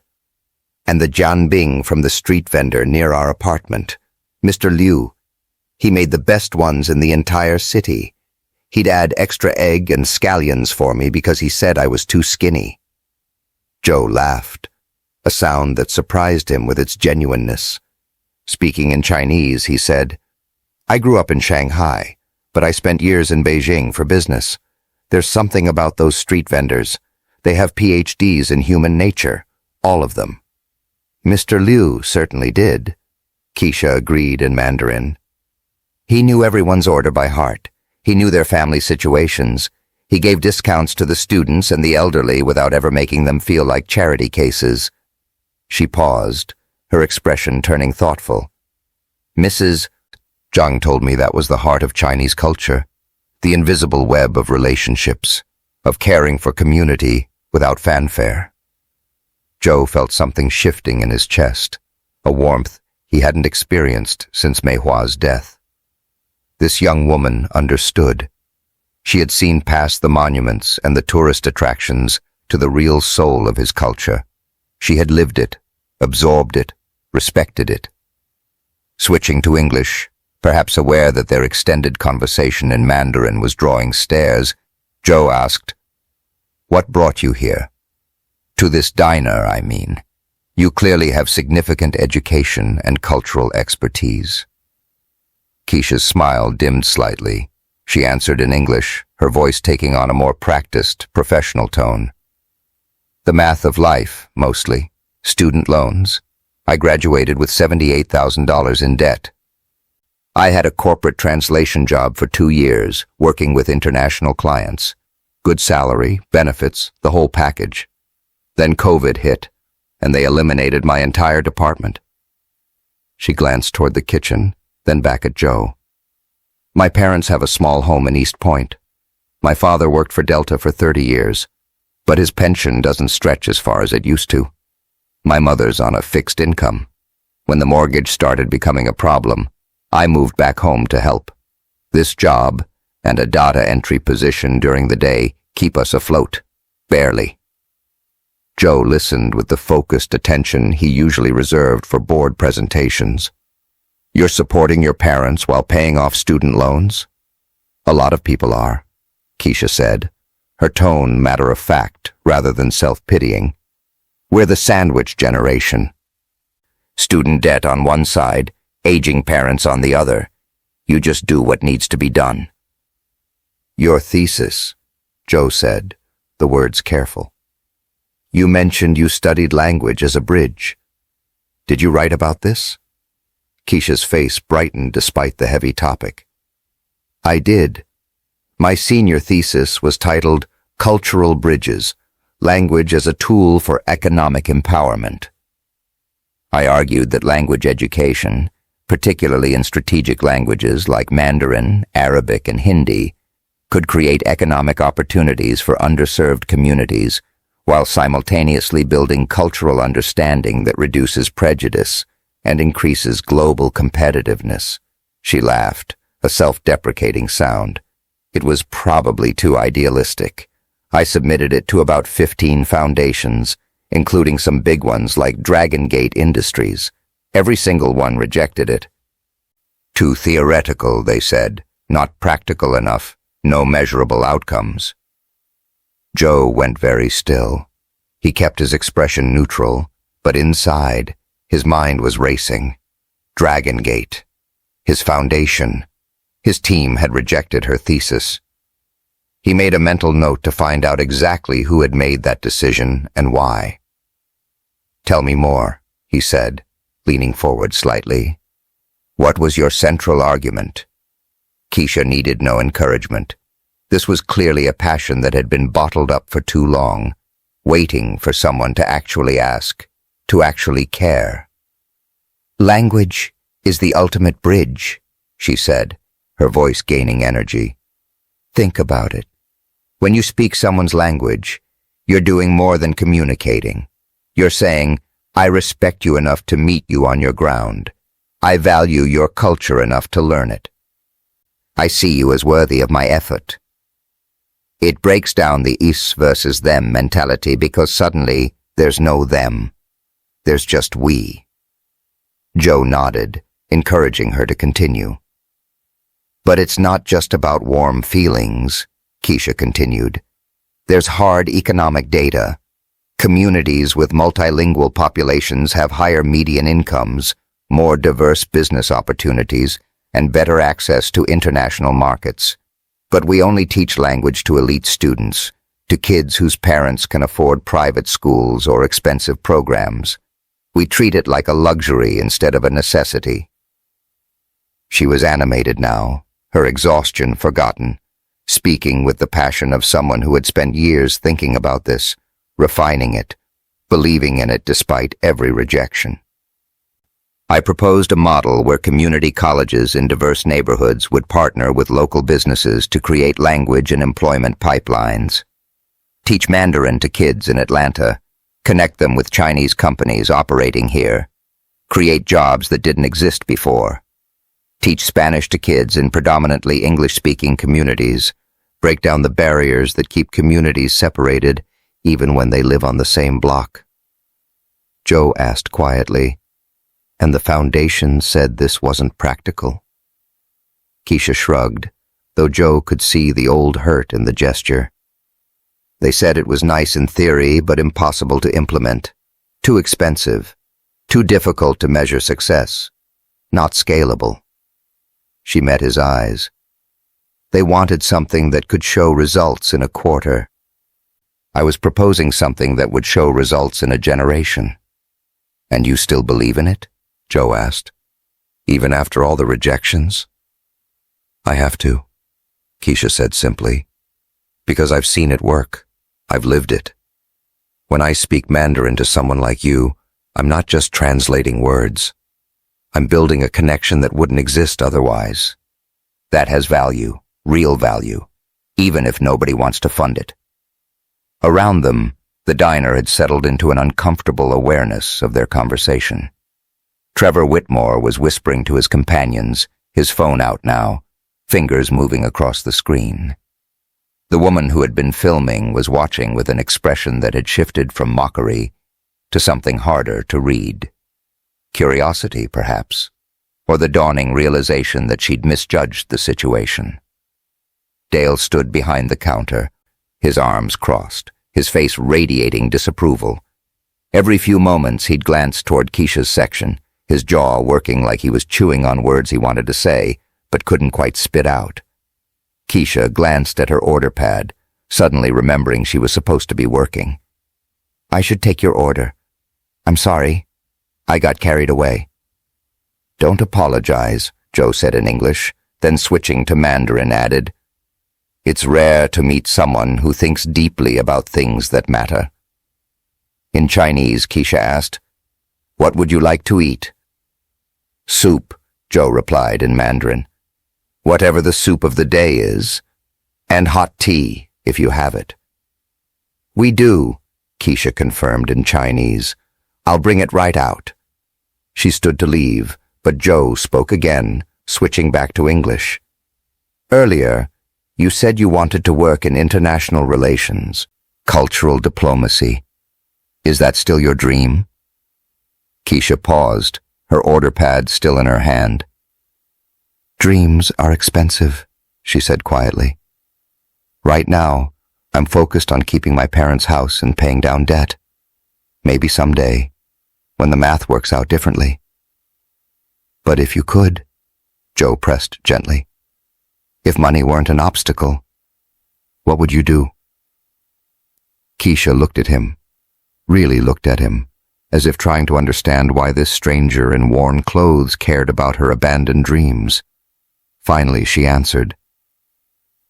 "And the jianbing from the street vendor near our apartment. Mr. Liu. He made the best ones in the entire city. He'd add extra egg and scallions for me because he said I was too skinny." Zhou laughed, a sound that surprised him with its genuineness. Speaking in Chinese, he said, "I grew up in Shanghai, but I spent years in Beijing for business. There's something about those street vendors. They have PhDs in human nature, all of them." "Mr. Liu certainly did," Keisha agreed in Mandarin. "He knew everyone's order by heart. He knew their family situations. He gave discounts to the students and the elderly without ever making them feel like charity cases." She paused, her expression turning thoughtful. "Mrs. Zhang told me that was the heart of Chinese culture, the invisible web of relationships, of caring for community without fanfare." Zhou felt something shifting in his chest, a warmth he hadn't experienced since Mei Hua's death. This young woman understood. She had seen past the monuments and the tourist attractions to the real soul of his culture. She had lived it, absorbed it, respected it. Switching to English, perhaps aware that their extended conversation in Mandarin was drawing stares, Zhou asked, "What brought you here? To this diner, I mean. You clearly have significant education and cultural expertise." Keisha's smile dimmed slightly. She answered in English, her voice taking on a more practiced, professional tone. "The math of life, mostly. Student loans. I graduated with $78,000 in debt. I had a corporate translation job for 2 years, working with international clients. Good salary, benefits, the whole package. Then COVID hit, and they eliminated my entire department." She glanced toward the kitchen, then back at Zhou. "My parents have a small home in East Point. My father worked for Delta for 30 years, but his pension doesn't stretch as far as it used to. My mother's on a fixed income. When the mortgage started becoming a problem, I moved back home to help. This job and a data entry position during the day keep us afloat. Barely. Joe listened with the focused attention he usually reserved for board presentations. You're supporting your parents while paying off student loans? A lot of people are, Keisha said, her tone matter-of-fact rather than self-pitying. We're the sandwich generation. Student debt on one side, aging parents on the other. You just do what needs to be done. Your thesis, Joe said, the words careful. You mentioned you studied language as a bridge. Did you write about this? Keisha's face brightened despite the heavy topic. I did. My senior thesis was titled Cultural Bridges, Language as a Tool for Economic Empowerment. I argued that language education, particularly in strategic languages like Mandarin, Arabic, and Hindi, could create economic opportunities for underserved communities while simultaneously building cultural understanding that reduces prejudice and increases global competitiveness. She laughed, a self-deprecating sound. It was probably too idealistic. I submitted it to about 15 foundations, including some big ones like Dragon Gate Industries. Every single one rejected it. Too theoretical, they said, not practical enough, no measurable outcomes. Joe went very still. He kept his expression neutral, but inside, his mind was racing. Dragon Gate. His foundation. His team had rejected her thesis. He made a mental note to find out exactly who had made that decision and why. Tell me more, he said, leaning forward slightly. What was your central argument? Keisha needed no encouragement. This was clearly a passion that had been bottled up for too long, waiting for someone to actually ask, to actually care. Language is the ultimate bridge, she said, her voice gaining energy. Think about it. When you speak someone's language, you're doing more than communicating. You're saying, I respect you enough to meet you on your ground. I value your culture enough to learn it. I see you as worthy of my effort. It breaks down the us versus them mentality because suddenly there's no them. There's just we. Joe nodded, encouraging her to continue. But it's not just about warm feelings, Keisha continued. There's hard economic data. Communities with multilingual populations have higher median incomes, more diverse business opportunities, and better access to international markets. But we only teach language to elite students, to kids whose parents can afford private schools or expensive programs. We treat it like a luxury instead of a necessity. She was animated now, her exhaustion forgotten, speaking with the passion of someone who had spent years thinking about this, refining it, believing in it despite every rejection. I proposed a model where community colleges in diverse neighborhoods would partner with local businesses to create language and employment pipelines. Teach Mandarin to kids in Atlanta, connect them with Chinese companies operating here, create jobs that didn't exist before. Teach Spanish to kids in predominantly English-speaking communities, break down the barriers that keep communities separated even when they live on the same block. Joe asked quietly, and the foundation said this wasn't practical. Keisha shrugged, though Joe could see the old hurt in the gesture. They said it was nice in theory, but impossible to implement. Too expensive. Too difficult to measure success. Not scalable. She met his eyes. They wanted something that could show results in a quarter. I was proposing something that would show results in a generation. And you still believe in it? Joe asked. Even after all the rejections? I have to, Keisha said simply. Because I've seen it work. I've lived it. When I speak Mandarin to someone like you, I'm not just translating words. I'm building a connection that wouldn't exist otherwise. That has value, real value, even if nobody wants to fund it. Around them, the diner had settled into an uncomfortable awareness of their conversation. Trevor Whitmore was whispering to his companions, his phone out now, fingers moving across the screen. The woman who had been filming was watching with an expression that had shifted from mockery to something harder to read. Curiosity, perhaps, or the dawning realization that she'd misjudged the situation. Dale stood behind the counter, his arms crossed, his face radiating disapproval. Every few moments he'd glance toward Keisha's section, his jaw working like he was chewing on words he wanted to say, but couldn't quite spit out. Keisha glanced at her order pad, suddenly remembering she was supposed to be working. "I should take your order. I'm sorry. I got carried away." "Don't apologize," Joe said in English, then switching to Mandarin added, "It's rare to meet someone who thinks deeply about things that matter." In Chinese, Keisha asked, "What would you like to eat?" "Soup," Joe replied in Mandarin. "Whatever the soup of the day is. And hot tea, if you have it." "We do," Keisha confirmed in Chinese. "I'll bring it right out." She stood to leave, but Joe spoke again, switching back to English. "Earlier, you said you wanted to work in international relations, cultural diplomacy. Is that still your dream?" Keisha paused, her order pad still in her hand. "Dreams are expensive," she said quietly. "Right now, I'm focused on keeping my parents' house and paying down debt. Maybe someday, when the math works out differently." "But if you could," Joe pressed gently, "if money weren't an obstacle, what would you do?" Keisha looked at him, really looked at him, as if trying to understand why this stranger in worn clothes cared about her abandoned dreams. Finally, she answered,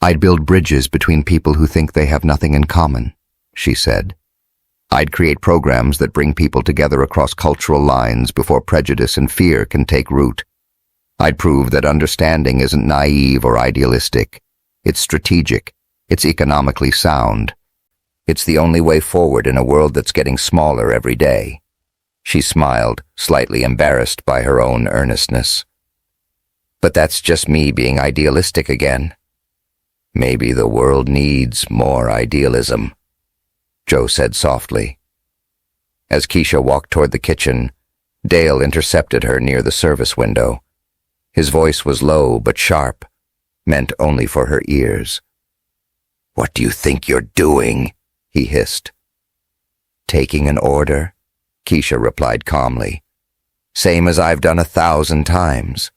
"I'd build bridges between people who think they have nothing in common," she said. "I'd create programs that bring people together across cultural lines before prejudice and fear can take root. I'd prove that understanding isn't naive or idealistic. It's strategic. It's economically sound. It's the only way forward in a world that's getting smaller every day." She smiled, slightly embarrassed by her own earnestness. "But that's just me being idealistic again." "Maybe the world needs more idealism," Joe said softly. As Keisha walked toward the kitchen, Dale intercepted her near the service window. His voice was low but sharp, meant only for her ears. "What do you think you're doing?" he hissed. "Taking an order," Keisha replied calmly. "Same as I've done 1,000 times."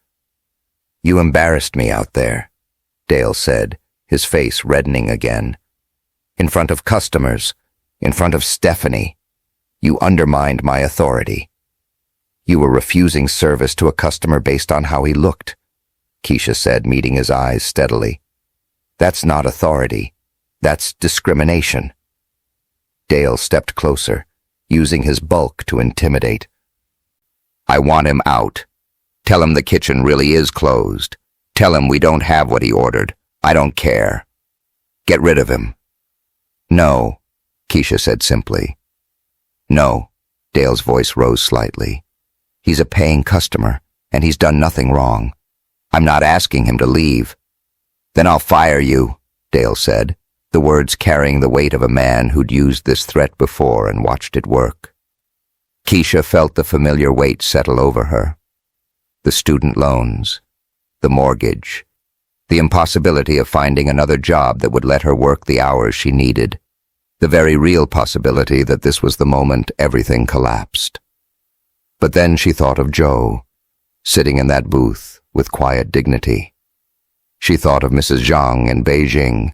"You embarrassed me out there," Dale said, his face reddening again. "In front of customers, in front of Stephanie. You undermined my authority. You were refusing service to a customer based on how he looked," Keisha said, meeting his eyes steadily. "That's not authority. That's discrimination." Dale stepped closer, using his bulk to intimidate. "I want him out. Tell him the kitchen really is closed. Tell him we don't have what he ordered. I don't care. Get rid of him." "No," Keisha said simply. "No," Dale's voice rose slightly. "He's a paying customer, and he's done nothing wrong. I'm not asking him to leave." "Then I'll fire you," Dale said, the words carrying the weight of a man who'd used this threat before and watched it work. Keisha felt the familiar weight settle over her. The student loans, the mortgage, the impossibility of finding another job that would let her work the hours she needed, the very real possibility that this was the moment everything collapsed. But then she thought of Joe, sitting in that booth with quiet dignity. She thought of Mrs. Zhang in Beijing,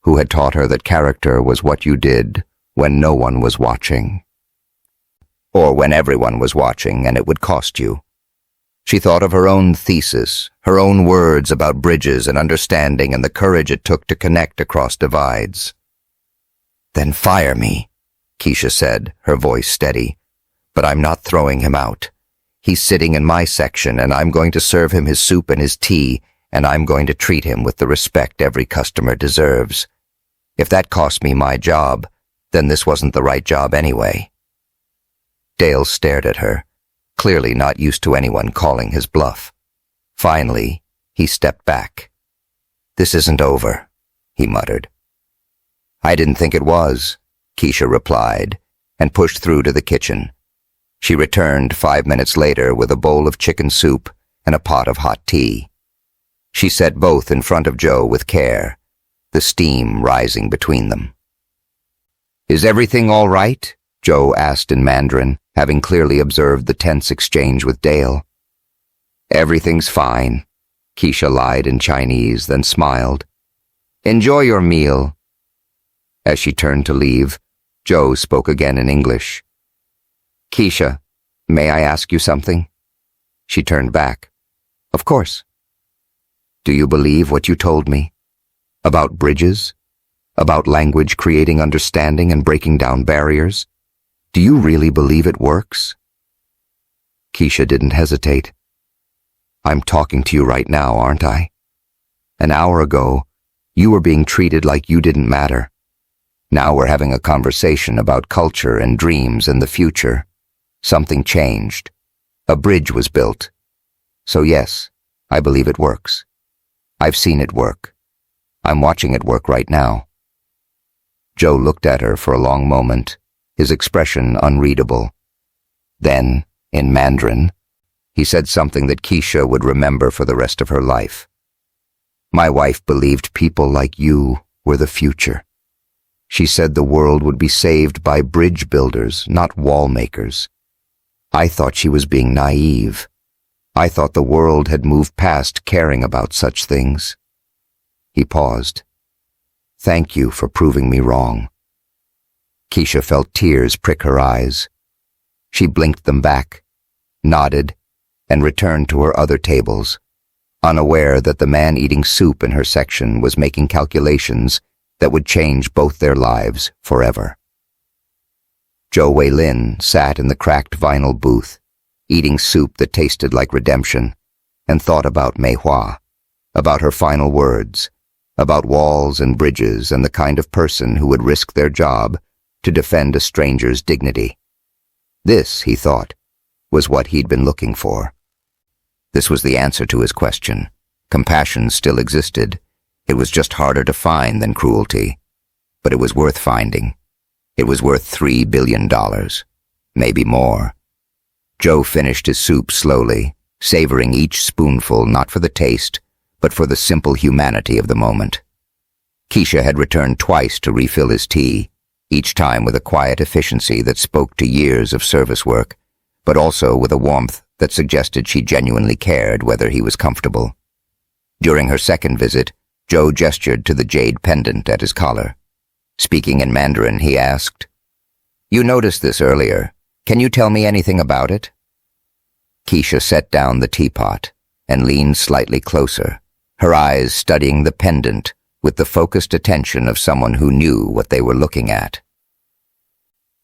who had taught her that character was what you did when no one was watching. Or when everyone was watching and it would cost you. She thought of her own thesis, her own words about bridges and understanding and the courage it took to connect across divides. "Then fire me," Keisha said, her voice steady. "But I'm not throwing him out. He's sitting in my section and I'm going to serve him his soup and his tea, and I'm going to treat him with the respect every customer deserves. If that cost me my job, then this wasn't the right job anyway." Dale stared at her, clearly not used to anyone calling his bluff. Finally, he stepped back. "This isn't over," he muttered. "I didn't think it was," Keisha replied, and pushed through to the kitchen. She returned 5 minutes later with a bowl of chicken soup and a pot of hot tea. She set both in front of Joe with care, the steam rising between them. "Is everything all right?" Joe asked in Mandarin, having clearly observed the tense exchange with Dale. "Everything's fine," Keisha lied in Chinese, then smiled. "Enjoy your meal." As she turned to leave, Joe spoke again in English. "Keisha, may I ask you something?" She turned back. "Of course." "Do you believe what you told me? About bridges? About language creating understanding and breaking down barriers? Do you really believe it works?" Keisha didn't hesitate. "I'm talking to you right now, aren't I? An hour ago, you were being treated like you didn't matter. Now we're having a conversation about culture and dreams and the future. Something changed. A bridge was built. So yes, I believe it works. I've seen it work. I'm watching it work right now." Joe looked at her for a long moment, his expression unreadable. Then, in Mandarin, he said something that Keisha would remember for the rest of her life. "My wife believed people like you were the future. She said the world would be saved by bridge builders, not wall makers. I thought she was being naive. I thought the world had moved past caring about such things." He paused. "Thank you for proving me wrong." Keisha felt tears prick her eyes. She blinked them back, nodded, and returned to her other tables, unaware that the man eating soup in her section was making calculations that would change both their lives forever. Zhou Weilin sat in the cracked vinyl booth, eating soup that tasted like redemption, and thought about Mei Hua, about her final words, about walls and bridges and the kind of person who would risk their job to defend a stranger's dignity. This, he thought, was what he'd been looking for. This was the answer to his question. Compassion still existed. It was just harder to find than cruelty. But it was worth finding. It was worth $3 billion. Maybe more. Joe finished his soup slowly, savoring each spoonful not for the taste, but for the simple humanity of the moment. Keisha had returned twice to refill his tea, each time with a quiet efficiency that spoke to years of service work, but also with a warmth that suggested she genuinely cared whether he was comfortable. During her second visit, Joe gestured to the jade pendant at his collar. Speaking in Mandarin, he asked, "You noticed this earlier. Can you tell me anything about it?" Keisha set down the teapot and leaned slightly closer, her eyes studying the pendant with the focused attention of someone who knew what they were looking at.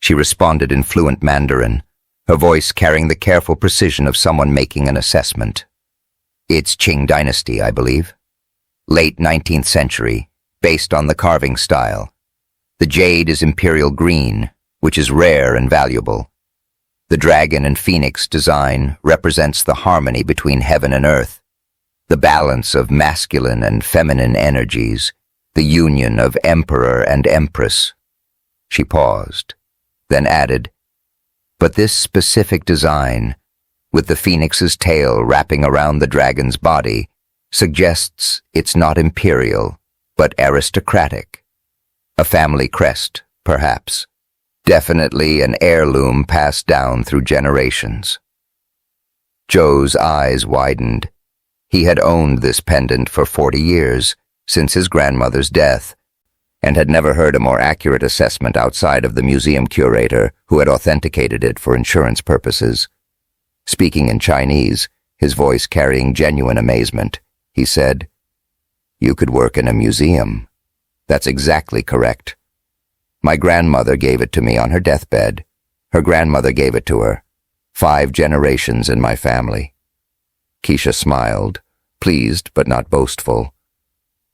She responded in fluent Mandarin, her voice carrying the careful precision of someone making an assessment. "It's Qing Dynasty, I believe. Late 19th century, based on the carving style. The jade is imperial green, which is rare and valuable. The dragon and phoenix design represents the harmony between heaven and earth, the balance of masculine and feminine energies, the union of emperor and empress." She paused, then added, "But this specific design, with the phoenix's tail wrapping around the dragon's body, suggests it's not imperial, but aristocratic. A family crest, perhaps. Definitely an heirloom passed down through generations." Joe's eyes widened. He had owned this pendant for 40 years, since his grandmother's death, and had never heard a more accurate assessment outside of the museum curator who had authenticated it for insurance purposes. Speaking in Chinese, his voice carrying genuine amazement, he said, "You could work in a museum. That's exactly correct. My grandmother gave it to me on her deathbed. Her grandmother gave it to her. 5 generations in my family." Keisha smiled, pleased but not boastful.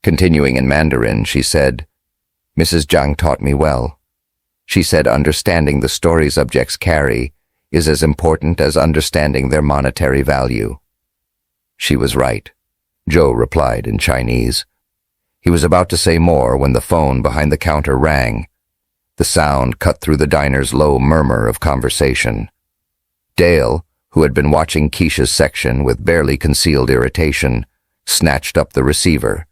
Continuing in Mandarin, she said, "Mrs. Zhang taught me well. She said understanding the story subjects carry is as important as understanding their monetary value." She was right, Joe replied in Chinese. He was about to say more when the phone behind the counter rang. The sound cut through the diner's low murmur of conversation. Dale, who had been watching Keisha's section with barely concealed irritation, snatched up the receiver.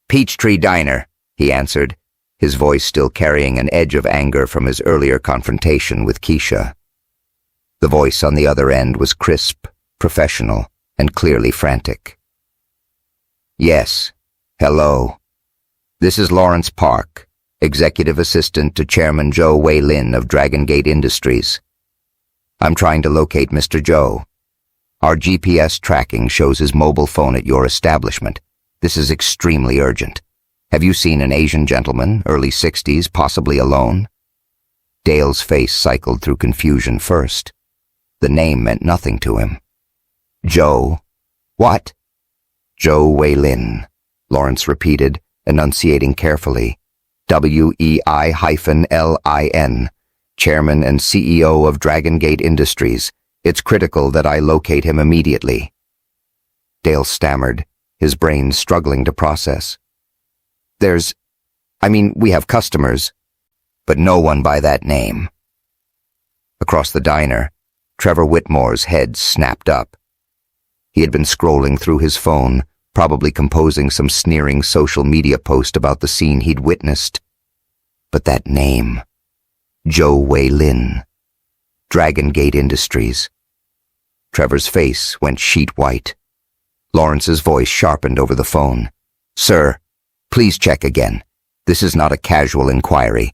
"Peachtree Diner," he answered, his voice still carrying an edge of anger from his earlier confrontation with Keisha. The voice on the other end was crisp, professional, and clearly frantic. "Yes, hello. This is Lawrence Park, Executive Assistant to Chairman Zhou Weilin of Dragon Gate Industries. I'm trying to locate Mr. Zhou. Our GPS tracking shows his mobile phone at your establishment. This is extremely urgent. Have you seen an Asian gentleman, early 60s, possibly alone?" Dale's face cycled through confusion first. The name meant nothing to him. "Zhou? What?" "Zhou Weilin," Lawrence repeated, enunciating carefully. "WEI-LIN, Chairman and CEO of Dragon Gate Industries. It's critical that I locate him immediately." Dale stammered, his brain struggling to process. We have customers, but no one by that name." Across the diner, Trevor Whitmore's head snapped up. He had been scrolling through his phone, probably composing some sneering social media post about the scene he'd witnessed. But that name, Zhou Weilin, Dragon Gate Industries. Trevor's face went sheet white. Lawrence's voice sharpened over the phone. "Sir, please check again. This is not a casual inquiry.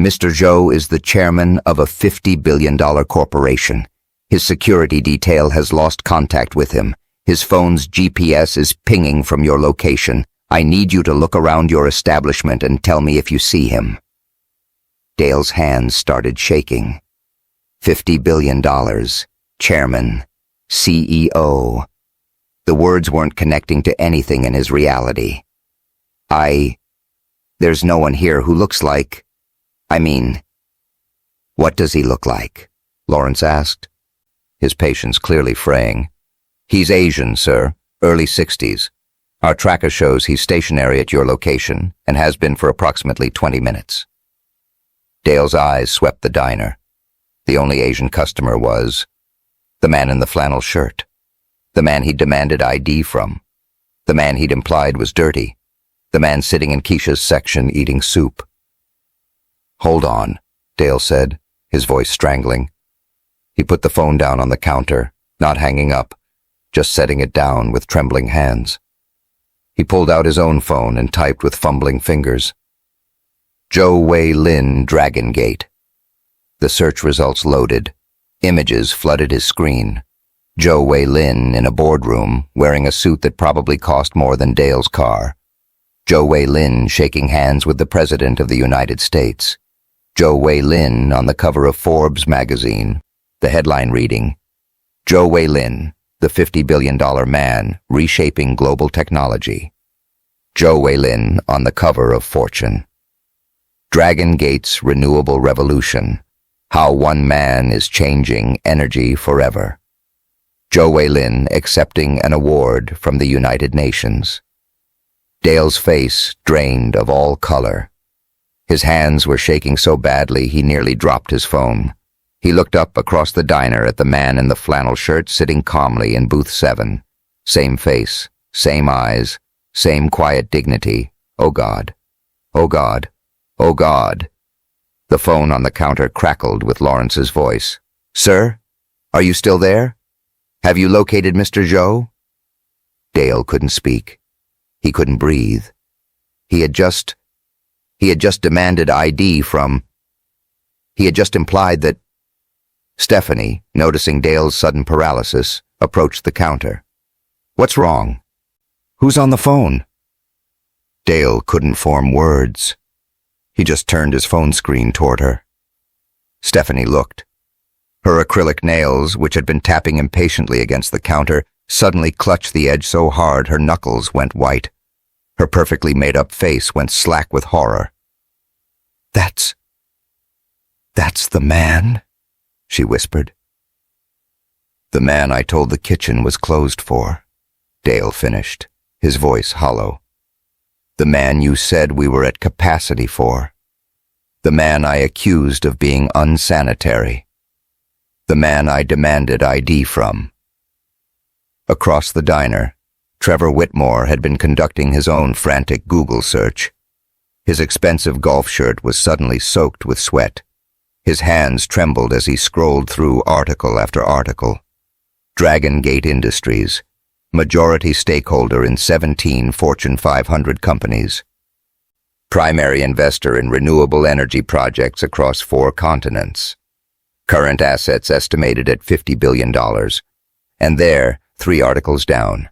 Mr. Zhou is the chairman of a $50 billion corporation. His security detail has lost contact with him. His phone's GPS is pinging from your location. I need you to look around your establishment and tell me if you see him." Dale's hands started shaking. $50 billion, chairman, CEO. The words weren't connecting to anything in his reality. There's no one here who looks like... What does he look like?" Lawrence asked, his patience clearly fraying. "He's Asian, sir, early 60s. Our tracker shows he's stationary at your location and has been for approximately 20 minutes. Dale's eyes swept the diner. The only Asian customer was the man in the flannel shirt, the man he'd demanded ID from, the man he'd implied was dirty, the man sitting in Keisha's section eating soup. "Hold on," Dale said, his voice strangling. He put the phone down on the counter, not hanging up, just setting it down with trembling hands. He pulled out his own phone and typed with fumbling fingers. "Zhou Weilin, Dragon Gate." The search results loaded. Images flooded his screen. Zhou Weilin in a boardroom, wearing a suit that probably cost more than Dale's car. Zhou Weilin shaking hands with the President of the United States. Zhou Weilin on the cover of Forbes magazine. The headline reading, "Zhou Weilin, the $50 billion man reshaping global technology." Zhou Weilin on the cover of Fortune. Dragon Gate's renewable revolution. How one man is changing energy forever. Zhou Weilin accepting an award from the United Nations. Dale's face drained of all color. His hands were shaking so badly he nearly dropped his phone. He looked up across the diner at the man in the flannel shirt sitting calmly in booth 7. Same face, same eyes, same quiet dignity. Oh God. Oh God. Oh God. The phone on the counter crackled with Lawrence's voice. "Sir, are you still there? Have you located Mr. Zhou?" Dale couldn't speak. He couldn't breathe. He had just demanded ID from... He had just implied that... Stephanie, noticing Dale's sudden paralysis, approached the counter. "What's wrong? Who's on the phone?" Dale couldn't form words. He just turned his phone screen toward her. Stephanie looked. Her acrylic nails, which had been tapping impatiently against the counter, suddenly clutched the edge so hard her knuckles went white. Her perfectly made-up face went slack with horror. That's the man," she whispered. "The man I told the kitchen was closed for," Dale finished, his voice hollow. "The man you said we were at capacity for. The man I accused of being unsanitary. The man I demanded ID from." Across the diner, Trevor Whitmore had been conducting his own frantic Google search. His expensive golf shirt was suddenly soaked with sweat. His hands trembled as he scrolled through article after article. Dragon Gate Industries, majority stakeholder in 17 Fortune 500 companies. Primary investor in renewable energy projects across 4 continents. Current assets estimated at $50 billion. And there, 3 articles down.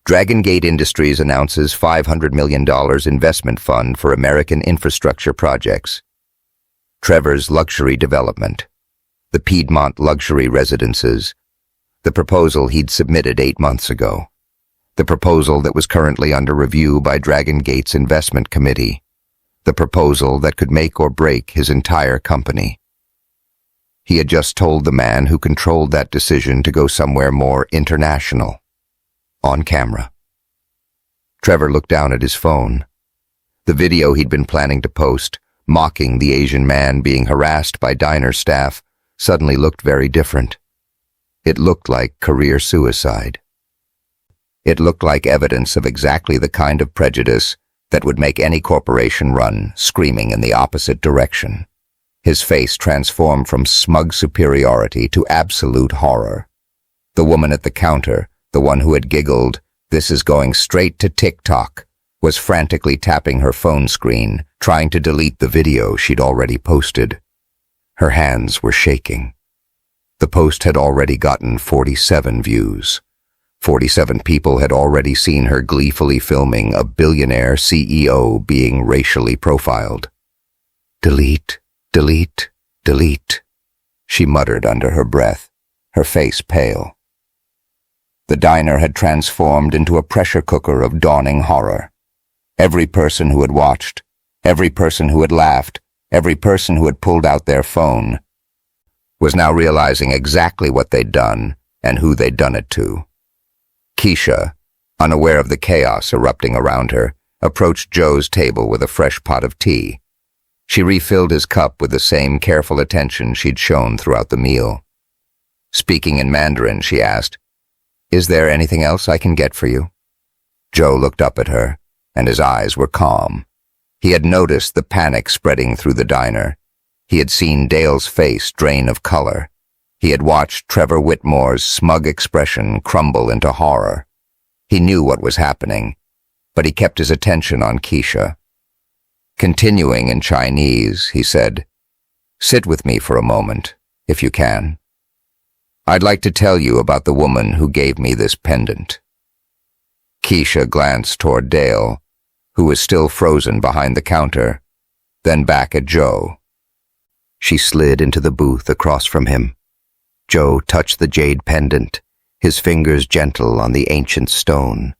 Dragon Gate Industries announces $500 million investment fund for American infrastructure projects. Trevor's luxury development. The Piedmont luxury residences. The proposal he'd submitted 8 months ago. The proposal that was currently under review by Dragon Gate's investment committee. The proposal that could make or break his entire company. He had just told the man who controlled that decision to go somewhere more international. On camera. Trevor looked down at his phone. The video he'd been planning to post, mocking the Asian man being harassed by diner staff, suddenly looked very different. It looked like career suicide. It looked like evidence of exactly the kind of prejudice that would make any corporation run screaming in the opposite direction. His face transformed from smug superiority to absolute horror. The woman at the counter, the one who had giggled, "This is going straight to TikTok," was frantically tapping her phone screen, trying to delete the video she'd already posted. Her hands were shaking. The post had already gotten 47 views. 47 people had already seen her gleefully filming a billionaire CEO being racially profiled. "Delete, delete, delete," she muttered under her breath, her face pale. The diner had transformed into a pressure cooker of dawning horror. Every person who had watched, every person who had laughed, every person who had pulled out their phone, was now realizing exactly what they'd done and who they'd done it to. Keisha, unaware of the chaos erupting around her, approached Joe's table with a fresh pot of tea. She refilled his cup with the same careful attention she'd shown throughout the meal. Speaking in Mandarin, she asked, "Is there anything else I can get for you?" Joe looked up at her, and his eyes were calm. He had noticed the panic spreading through the diner. He had seen Dale's face drain of color. He had watched Trevor Whitmore's smug expression crumble into horror. He knew what was happening, but he kept his attention on Keisha. Continuing in Chinese, he said, "Sit with me for a moment, if you can. I'd like to tell you about the woman who gave me this pendant." Keisha glanced toward Dale, who was still frozen behind the counter, then back at Joe. She slid into the booth across from him. Joe touched the jade pendant, his fingers gentle on the ancient stone.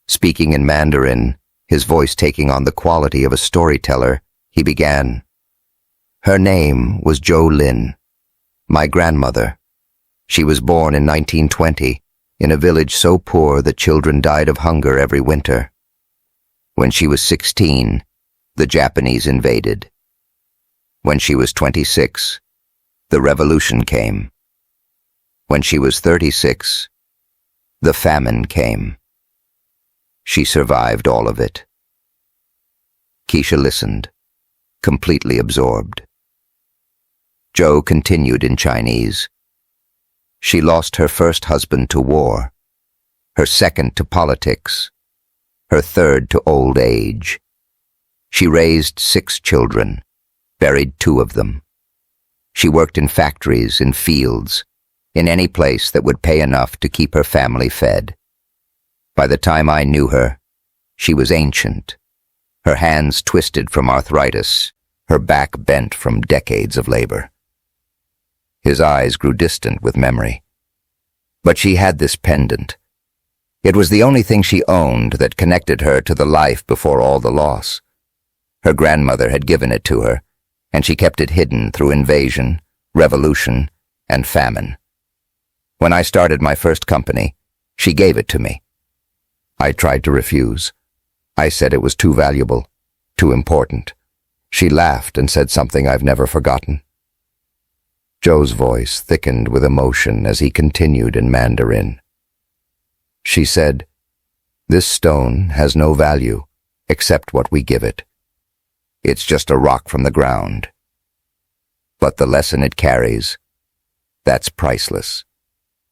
Speaking in Mandarin, his voice taking on the quality of a storyteller, he began, "Her name was Jo Lin, my grandmother. She was born in 1920, in a village so poor that children died of hunger every winter. When she was 16, the Japanese invaded. When she was 26, the revolution came. When she was 36, the famine came. She survived all of it." Keisha listened, completely absorbed. Joe continued in Chinese. She lost her first husband to war, her second to politics, her third to old age. She raised 6 children, buried 2 of them. She worked in factories, in fields, in any place that would pay enough to keep her family fed. By the time I knew her, she was ancient, her hands twisted from arthritis, her back bent from decades of labor. His eyes grew distant with memory. But she had this pendant. It was the only thing she owned that connected her to the life before all the loss. Her grandmother had given it to her, and she kept it hidden through invasion, revolution, and famine. When I started my first company, she gave it to me. I tried to refuse. I said it was too valuable, too important. She laughed and said something I've never forgotten. Joe's voice thickened with emotion as he continued in Mandarin. She said, "This stone has no value except what we give it. It's just a rock from the ground. But the lesson it carries, that's priceless.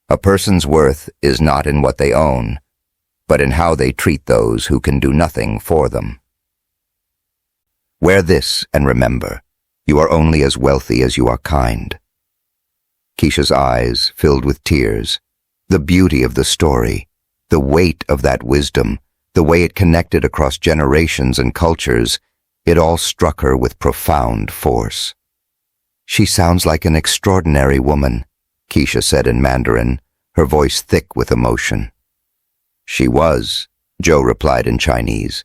A person's worth is not in what they own, but in how they treat those who can do nothing for them. Wear this and remember, you are only as wealthy as you are kind." Keisha's eyes filled with tears. The beauty of the story, the weight of that wisdom, the way it connected across generations and cultures, it all struck her with profound force. "She sounds like an extraordinary woman," Keisha said in Mandarin, her voice thick with emotion. "She was," Joe replied in Chinese.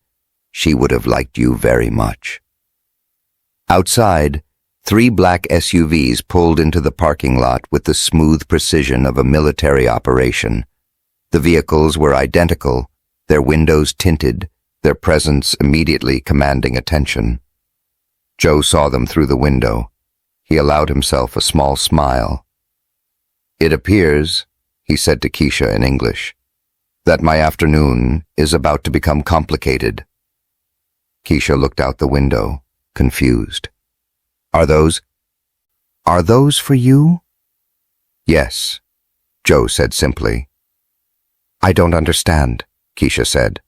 "She would have liked you very much." Outside, 3 black SUVs pulled into the parking lot with the smooth precision of a military operation. The vehicles were identical, their windows tinted, their presence immediately commanding attention. Joe saw them through the window. He allowed himself a small smile. "It appears," he said to Keisha in English, "that my afternoon is about to become complicated." Keisha looked out the window, confused. Are those for you?" "Yes," Joe said simply. "I don't understand," Keisha said.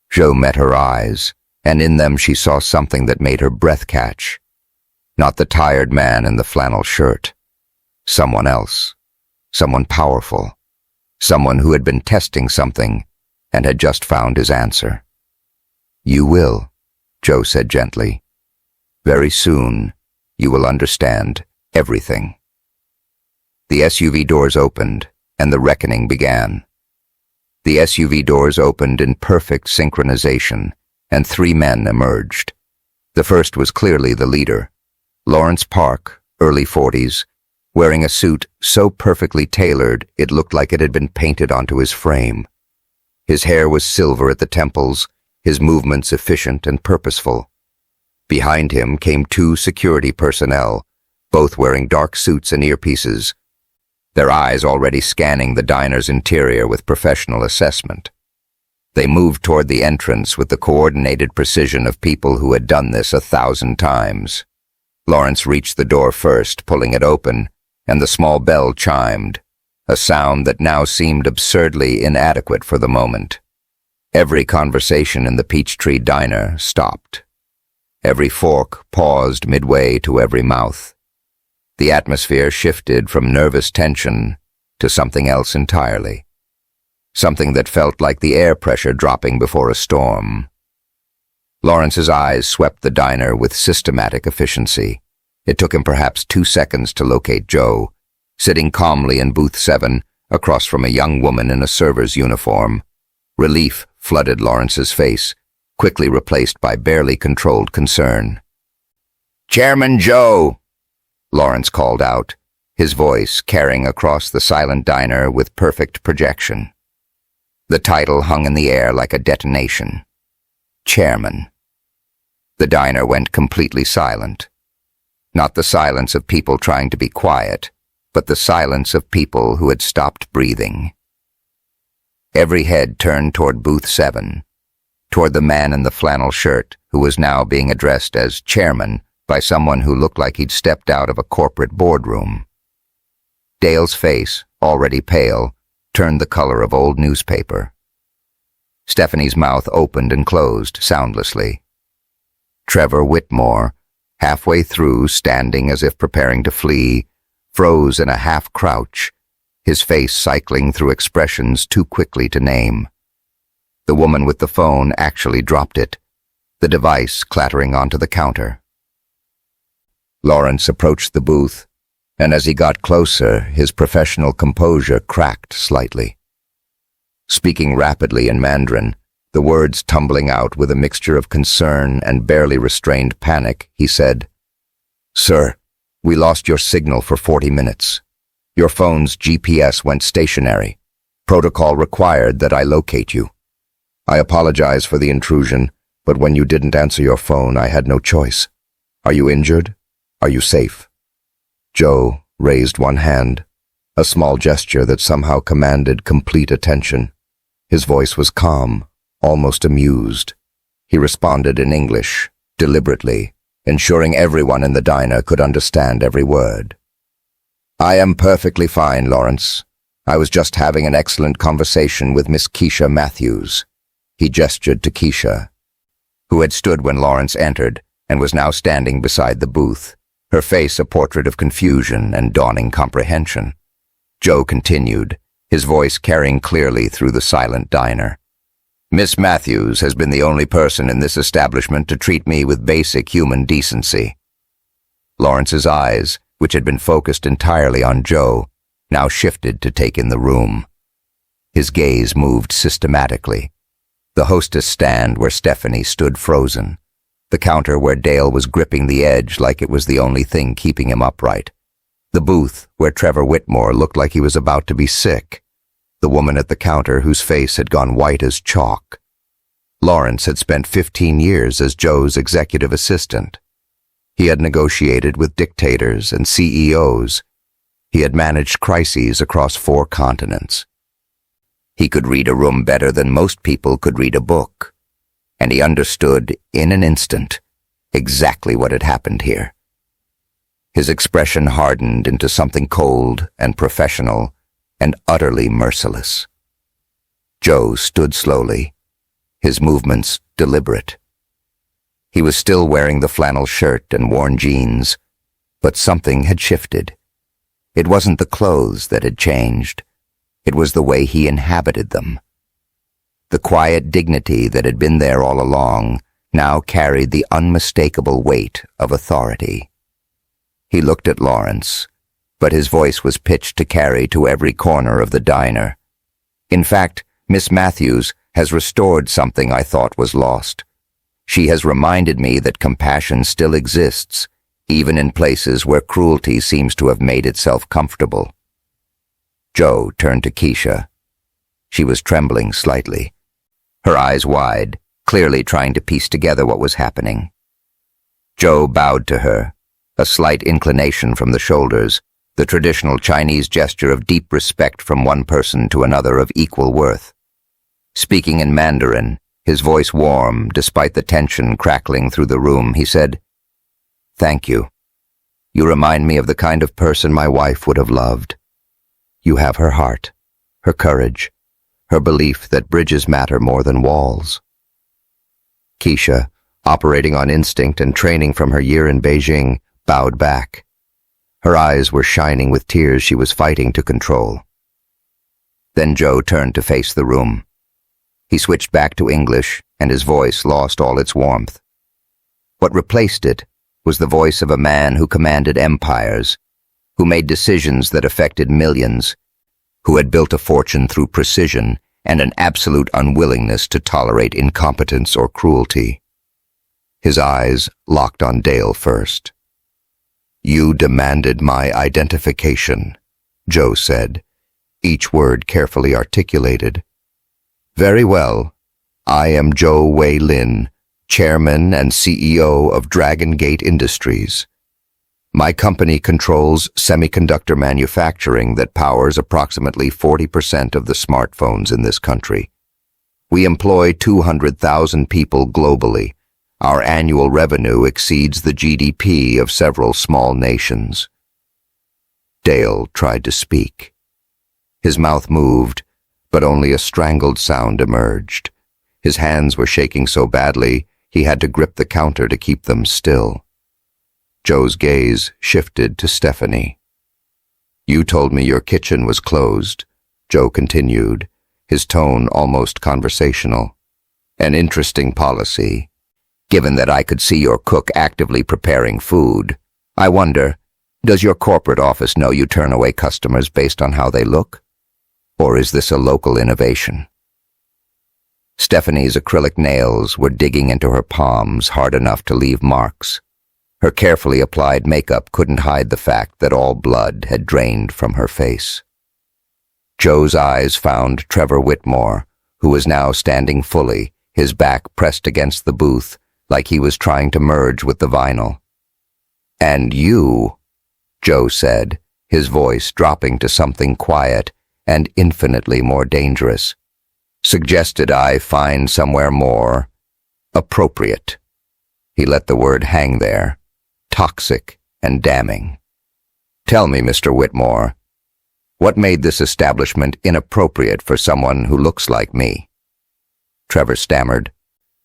Joe met her eyes, and in them she saw something that made her breath catch. Not the tired man in the flannel shirt. Someone else. Someone powerful. Someone who had been testing something and had just found his answer. "You will," Joe said gently. "Very soon, you will understand everything." The SUV doors opened, and the reckoning began. The SUV doors opened in perfect synchronization, and 3 men emerged. The first was clearly the leader, Lawrence Park, early 40s, wearing a suit so perfectly tailored it looked like it had been painted onto his frame. His hair was silver at the temples, his movements efficient and purposeful. Behind him came 2 security personnel, both wearing dark suits and earpieces, their eyes already scanning the diner's interior with professional assessment. They moved toward the entrance with the coordinated precision of people who had done this 1,000 times. Lawrence reached the door first, pulling it open, and the small bell chimed, a sound that now seemed absurdly inadequate for the moment. Every conversation in the Peachtree Diner stopped. Every fork paused midway to every mouth. The atmosphere shifted from nervous tension to something else entirely. Something that felt like the air pressure dropping before a storm. Lawrence's eyes swept the diner with systematic efficiency. It took him perhaps 2 seconds to locate Joe, sitting calmly in booth 7, across from a young woman in a server's uniform. Relief flooded Lawrence's face, quickly replaced by barely controlled concern. "Chairman Joe!" Lawrence called out, his voice carrying across the silent diner with perfect projection. The title hung in the air like a detonation. Chairman. The diner went completely silent. Not the silence of people trying to be quiet, but the silence of people who had stopped breathing. Every head turned toward booth 7, toward the man in the flannel shirt who was now being addressed as chairman by someone who looked like he'd stepped out of a corporate boardroom. Dale's face, already pale, turned the color of old newspaper. Stephanie's mouth opened and closed soundlessly. Trevor Whitmore, halfway through, standing as if preparing to flee, froze in a half-crouch, his face cycling through expressions too quickly to name. The woman with the phone actually dropped it, the device clattering onto the counter. Lawrence approached the booth and as he got closer, his professional composure cracked slightly. Speaking rapidly in Mandarin, the words tumbling out with a mixture of concern and barely restrained panic, he said, "Sir, we lost your signal for 40 minutes. Your phone's GPS went stationary. Protocol required that I locate you. I apologize for the intrusion, but when you didn't answer your phone, I had no choice. Are you injured? Are you safe?" Joe raised one hand, a small gesture that somehow commanded complete attention. His voice was calm, almost amused. He responded in English, deliberately, ensuring everyone in the diner could understand every word. "I am perfectly fine, Lawrence. I was just having an excellent conversation with Miss Keisha Matthews." He gestured to Keisha, who had stood when Lawrence entered and was now standing beside the booth, her face a portrait of confusion and dawning comprehension. Joe continued, his voice carrying clearly through the silent diner. "Miss Matthews has been the only person in this establishment to treat me with basic human decency." Lawrence's eyes, which had been focused entirely on Joe, now shifted to take in the room. His gaze moved systematically. The hostess stand where Stephanie stood frozen. The counter where Dale was gripping the edge like it was the only thing keeping him upright. The booth where Trevor Whitmore looked like he was about to be sick. The woman at the counter whose face had gone white as chalk. Lawrence had spent 15 years as Joe's executive assistant. He had negotiated with dictators and CEOs. He had managed crises across 4 continents. He could read a room better than most people could read a book, and he understood, in an instant, exactly what had happened here. His expression hardened into something cold and professional and utterly merciless. Joe stood slowly, his movements deliberate. He was still wearing the flannel shirt and worn jeans, but something had shifted. It wasn't the clothes that had changed. It was the way he inhabited them. The quiet dignity that had been there all along now carried the unmistakable weight of authority. He looked at Lawrence, but his voice was pitched to carry to every corner of the diner. "In fact, Miss Matthews has restored something I thought was lost. She has reminded me that compassion still exists, even in places where cruelty seems to have made itself comfortable." Joe turned to Keisha. She was trembling slightly, her eyes wide, clearly trying to piece together what was happening. Joe bowed to her, a slight inclination from the shoulders, the traditional Chinese gesture of deep respect from one person to another of equal worth. Speaking in Mandarin, his voice warm despite the tension crackling through the room, he said, "Thank you. You remind me of the kind of person my wife would have loved. You have her heart, her courage, her belief that bridges matter more than walls." Keisha, operating on instinct and training from her year in Beijing, bowed back. Her eyes were shining with tears she was fighting to control. Then Joe turned to face the room. He switched back to English, and his voice lost all its warmth. What replaced it was the voice of a man who commanded empires, who made decisions that affected millions, who had built a fortune through precision and an absolute unwillingness to tolerate incompetence or cruelty. His eyes locked on Dale first. "You demanded my identification," Joe said, each word carefully articulated. "Very well. I am Joe Wei Lin, Chairman and CEO of Dragon Gate Industries. My company controls semiconductor manufacturing that powers approximately 40% of the smartphones in this country. We employ 200,000 people globally. Our annual revenue exceeds the GDP of several small nations." Dale tried to speak. His mouth moved, but only a strangled sound emerged. His hands were shaking so badly he had to grip the counter to keep them still. Joe's gaze shifted to Stephanie. "You told me your kitchen was closed," Joe continued, his tone almost conversational. "An interesting policy. Given that I could see your cook actively preparing food, I wonder, Does your corporate office know you turn away customers based on how they look? Or is this a local innovation? Stephanie's acrylic nails were digging into her palms hard enough to leave marks. Her carefully applied makeup couldn't hide the fact that all blood had drained from her face. Joe's eyes found Trevor Whitmore, who was now standing fully, his back pressed against the booth, like he was trying to merge with the vinyl. "And you," Joe said, his voice dropping to something quiet and infinitely more dangerous, "suggested I find somewhere more appropriate." He let the word hang there, toxic and damning. "Tell me, Mr. Whitmore, what made this establishment inappropriate for someone who looks like me?" Trevor stammered,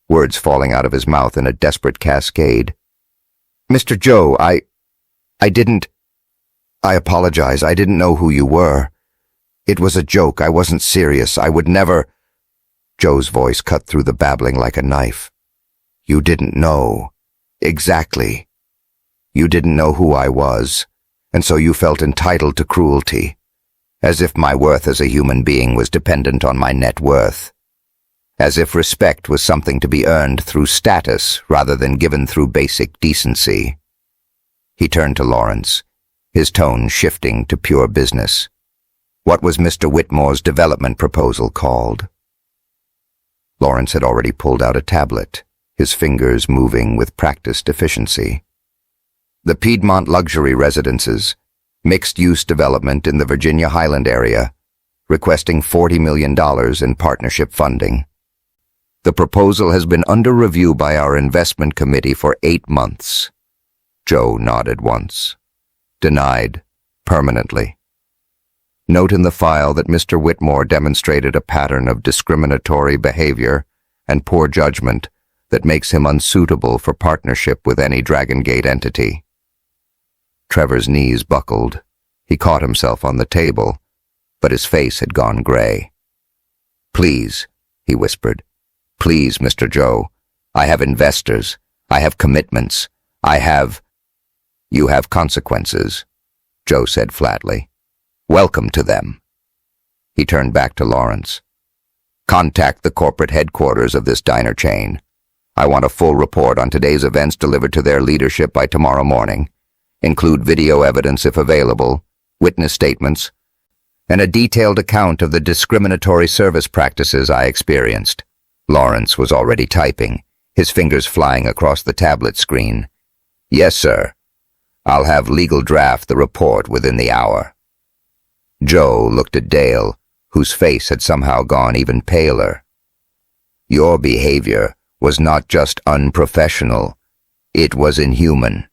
words falling out of his mouth in a desperate cascade. "Mr. Joe, I apologize. I didn't know who you were. It was a joke. I wasn't serious. I would never—" Joe's voice cut through the babbling like a knife. "You didn't know. Exactly. You didn't know who I was, and so you felt entitled to cruelty, as if my worth as a human being was dependent on my net worth, as if respect was something to be earned through status rather than given through basic decency." He turned to Lawrence, his tone shifting to pure business. "What was Mr. Whitmore's development proposal called?" Lawrence had already pulled out a tablet, his fingers moving with practiced efficiency. "The Piedmont Luxury Residences, mixed-use development in the Virginia Highland area, requesting $40 million in partnership funding. The proposal has been under review by our investment committee for 8 months. Joe nodded once. Denied, permanently. Note in the file that Mr. Whitmore demonstrated a pattern of discriminatory behavior and poor judgment that makes him unsuitable for partnership with any Dragon Gate entity." Trevor's knees buckled. He caught himself on the table, but his face had gone gray. "Please," he whispered. "Please, Mr. Joe. I have investors. I have commitments. You have consequences," Joe said flatly. "Welcome to them." He turned back to Lawrence. "Contact the corporate headquarters of this diner chain. I want a full report on today's events delivered to their leadership by tomorrow morning. Include video evidence if available, witness statements, and a detailed account of the discriminatory service practices I experienced." Lawrence was already typing, his fingers flying across the tablet screen. "Yes, sir. I'll have legal draft the report within the hour." Joe looked at Dale, whose face had somehow gone even paler. "Your behavior was not just unprofessional, it was inhuman.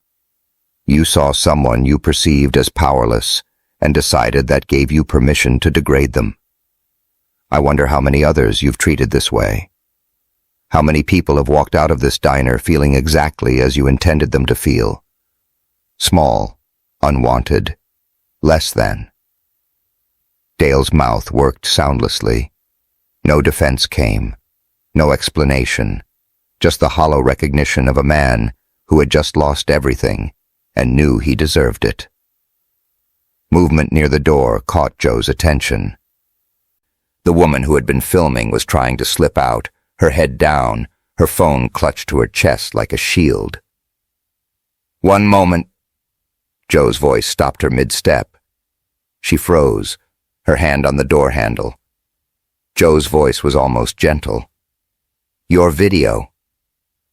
You saw someone you perceived as powerless and decided that gave you permission to degrade them. I wonder how many others you've treated this way. How many people have walked out of this diner feeling exactly as you intended them to feel. Small, unwanted, less than." Dale's mouth worked soundlessly. No defense came, no explanation, just the hollow recognition of a man who had just lost everything and knew he deserved it. Movement near the door caught Joe's attention. The woman who had been filming was trying to slip out, her head down, her phone clutched to her chest like a shield. "One moment." Joe's voice stopped her mid-step. She froze, her hand on the door handle. Joe's voice was almost gentle. "Your video.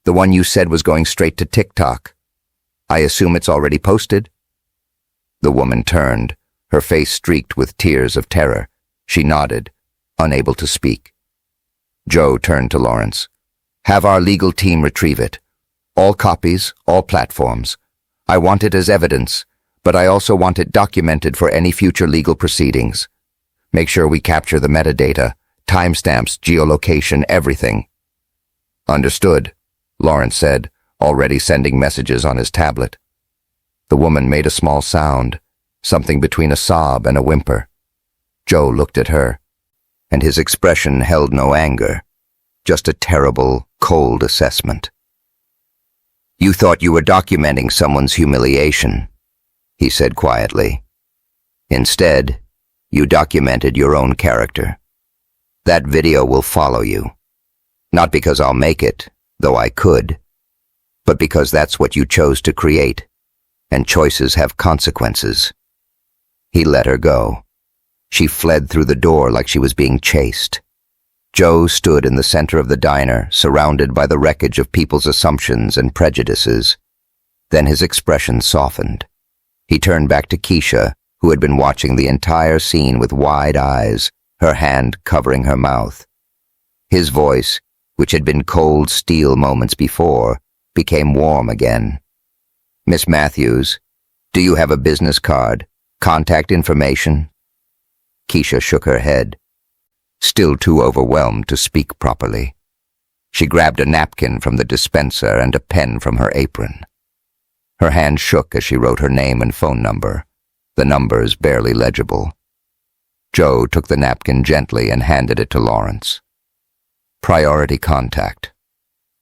The one you said was going straight to TikTok. I assume it's already posted?" The woman turned, her face streaked with tears of terror. She nodded, unable to speak. Joe turned to Lawrence. "Have our legal team retrieve it. All copies, all platforms. I want it as evidence, but I also want it documented for any future legal proceedings. Make sure we capture the metadata, timestamps, geolocation, everything." "Understood," Lawrence said, already sending messages on his tablet. The woman made a small sound, something between a sob and a whimper. Joe looked at her, and his expression held no anger, just a terrible, cold assessment. "You thought you were documenting someone's humiliation," he said quietly. Instead, you documented your own character. That video will follow you. Not because I'll make it, though I could, but because that's what you chose to create, and choices have consequences. He let her go. She fled through the door like she was being chased. Joe stood in the center of the diner, surrounded by the wreckage of people's assumptions and prejudices. Then his expression softened. He turned back to Keisha, who had been watching the entire scene with wide eyes, her hand covering her mouth. His voice, which had been cold steel moments before, became warm again. Miss Matthews, do you have a business card? Contact information? Keisha shook her head, still too overwhelmed to speak properly. She grabbed a napkin from the dispenser and a pen from her apron. Her hand shook as she wrote her name and phone number, the numbers barely legible. Joe took the napkin gently and handed it to Lawrence. Priority contact.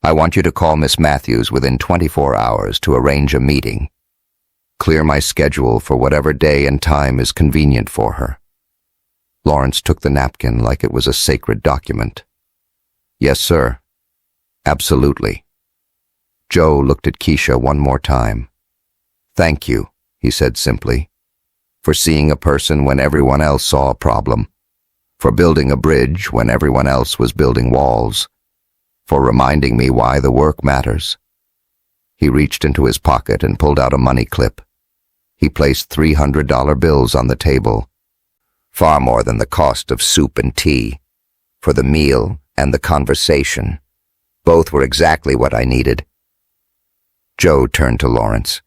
I want you to call Miss Matthews within 24 hours to arrange a meeting. Clear my schedule for whatever day and time is convenient for her. Lawrence took the napkin like it was a sacred document. Yes, sir. Absolutely. Joe looked at Keisha one more time. Thank you, he said simply, for seeing a person when everyone else saw a problem, for building a bridge when everyone else was building walls, for reminding me why the work matters. He reached into his pocket and pulled out a money clip. He placed $300 bills on the table, far more than the cost of soup and tea, for the meal and the conversation. Both were exactly what I needed. Joe turned to Lawrence.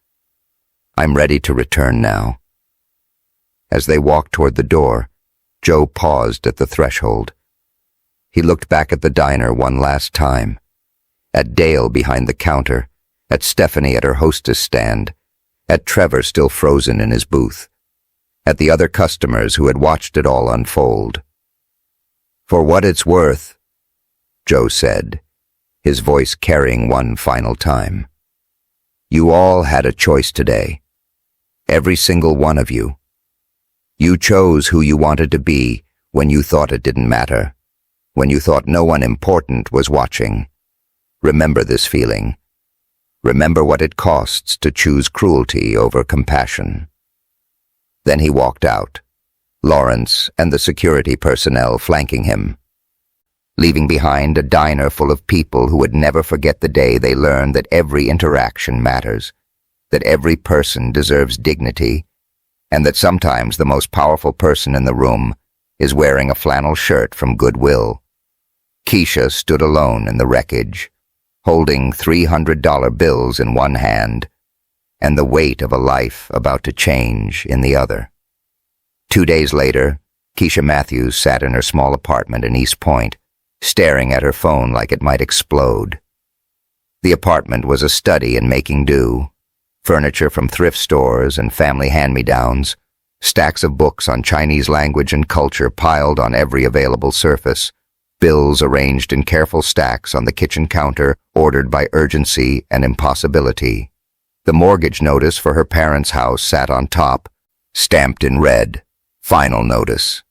I'm ready to return now. As they walked toward the door, Joe paused at the threshold. He looked back at the diner one last time, at Dale behind the counter, at Stephanie at her hostess stand, at Trevor still frozen in his booth, at the other customers who had watched it all unfold. For what it's worth, Joe said, his voice carrying one final time. You all had a choice today. Every single one of you. You chose who you wanted to be when you thought it didn't matter, when you thought no one important was watching. Remember this feeling. Remember what it costs to choose cruelty over compassion. Then he walked out, Lawrence and the security personnel flanking him, leaving behind a diner full of people who would never forget the day they learned that every interaction matters, that every person deserves dignity, and that sometimes the most powerful person in the room is wearing a flannel shirt from Goodwill. Keisha stood alone in the wreckage, holding $300 bills in one hand and the weight of a life about to change in the other. 2 days later, Keisha Matthews sat in her small apartment in East Point, staring at her phone like it might explode. The apartment was a study in making do. Furniture from thrift stores and family hand-me-downs, stacks of books on Chinese language and culture piled on every available surface, bills arranged in careful stacks on the kitchen counter ordered by urgency and impossibility. The mortgage notice for her parents' house sat on top, stamped in red, final notice.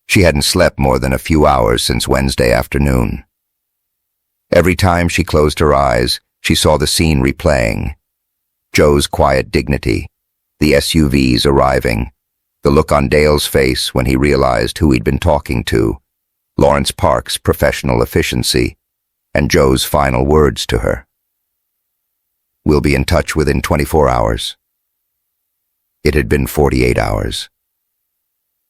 She hadn't slept more than a few hours since Wednesday afternoon. Every time she closed her eyes, she saw the scene replaying. Joe's quiet dignity, the SUVs arriving, the look on Dale's face when he realized who he'd been talking to, Lawrence Park's professional efficiency, and Joe's final words to her. We'll be in touch within 24 hours. It had been 48 hours.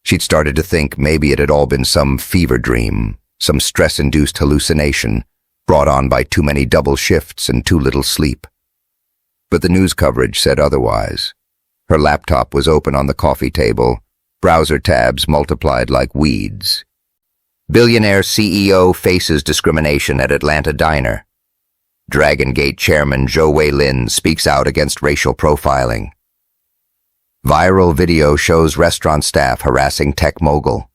She'd started to think maybe it had all been some fever dream, some stress-induced hallucination brought on by too many double shifts and too little sleep. But the news coverage said otherwise. Her laptop was open on the coffee table, browser tabs multiplied like weeds. Billionaire CEO faces discrimination at Atlanta diner. Dragon Gate chairman Zhou Weilin speaks out against racial profiling. Viral video shows restaurant staff harassing tech mogul.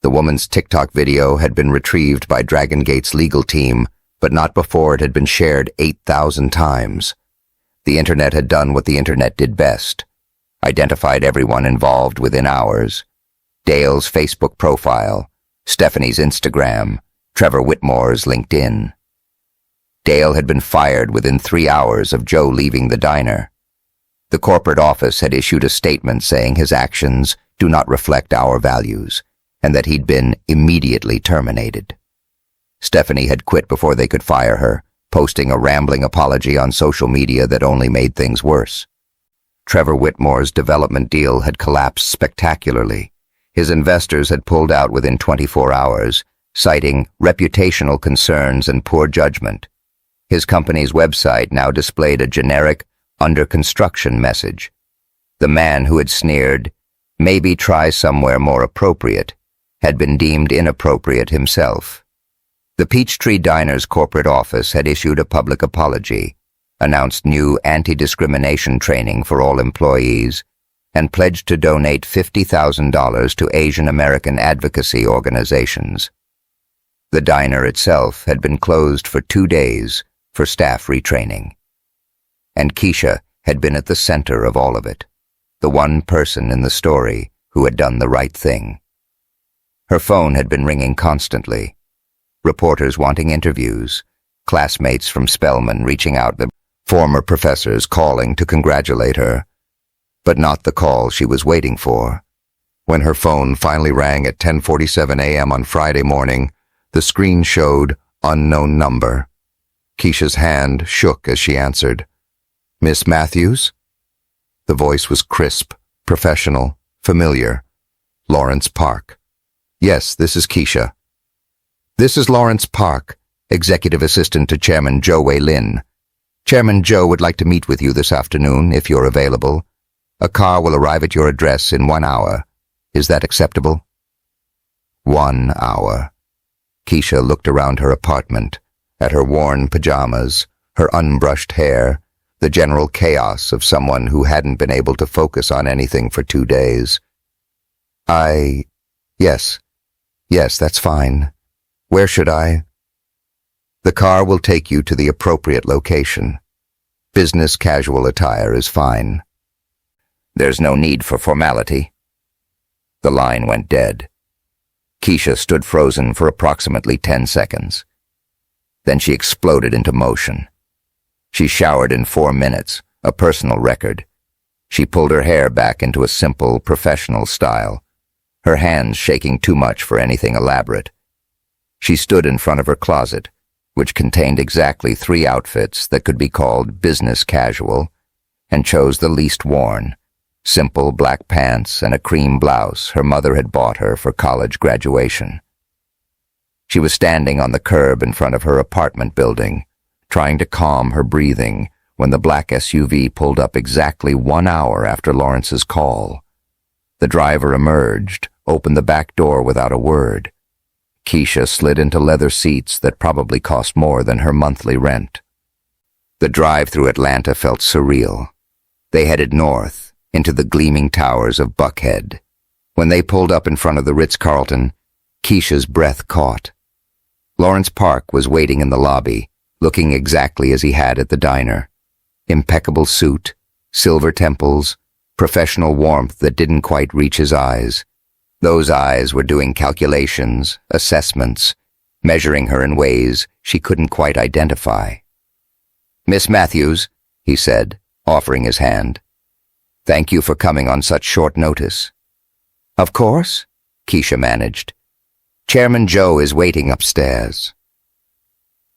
The woman's TikTok video had been retrieved by Dragon Gate's legal team, but not before it had been shared 8,000 times. The internet had done what the internet did best, identified everyone involved within hours. Dale's Facebook profile, Stephanie's Instagram, Trevor Whitmore's LinkedIn. Dale had been fired within 3 hours of Joe leaving the diner. The corporate office had issued a statement saying his actions do not reflect our values, and that he'd been immediately terminated. Stephanie had quit before they could fire her, posting a rambling apology on social media that only made things worse. Trevor Whitmore's development deal had collapsed spectacularly. His investors had pulled out within 24 hours, citing reputational concerns and poor judgment. His company's website now displayed a generic, under construction message. The man who had sneered, "Maybe try somewhere more appropriate," had been deemed inappropriate himself. The Peachtree Diner's corporate office had issued a public apology, announced new anti-discrimination training for all employees, and pledged to donate $50,000 to Asian American advocacy organizations. The diner itself had been closed for 2 days for staff retraining. And Keisha had been at the center of all of it, the one person in the story who had done the right thing. Her phone had been ringing constantly. Reporters wanting interviews, classmates from Spelman reaching out, the former professors calling to congratulate her, but not the call she was waiting for. When her phone finally rang at 10:47 a.m. on Friday morning, the screen showed unknown number. Keisha's hand shook as she answered. "Miss Matthews?" The voice was crisp, professional, familiar. "Lawrence Park." "Yes, this is Keisha." "This is Lawrence Park, Executive Assistant to Chairman Joe Wei-Lin. Chairman Joe would like to meet with you this afternoon, if you're available. A car will arrive at your address in 1 hour. Is that acceptable?" 1 hour. Keisha looked around her apartment, at her worn pajamas, her unbrushed hair, the general chaos of someone who hadn't been able to focus on anything for 2 days. Yes, that's fine. Where should I?" "The car will take you to the appropriate location. Business casual attire is fine." "There's no need for formality." The line went dead. Keisha stood frozen for approximately 10 seconds. Then she exploded into motion. She showered in 4 minutes, a personal record. She pulled her hair back into a simple, professional style, her hands shaking too much for anything elaborate. She stood in front of her closet, which contained exactly 3 outfits that could be called business casual, and chose the least worn, simple black pants and a cream blouse her mother had bought her for college graduation. She was standing on the curb in front of her apartment building, trying to calm her breathing when the black SUV pulled up exactly 1 hour after Lawrence's call. The driver emerged, opened the back door without a word. Keisha slid into leather seats that probably cost more than her monthly rent. The drive through Atlanta felt surreal. They headed north, into the gleaming towers of Buckhead. When they pulled up in front of the Ritz-Carlton, Keisha's breath caught. Lawrence Park was waiting in the lobby, looking exactly as he had at the diner. Impeccable suit, silver temples, professional warmth that didn't quite reach his eyes. Those eyes were doing calculations, assessments, measuring her in ways she couldn't quite identify. "Miss Matthews," he said, offering his hand. "Thank you for coming on such short notice." "Of course," Keisha managed. "Chairman Joe is waiting upstairs."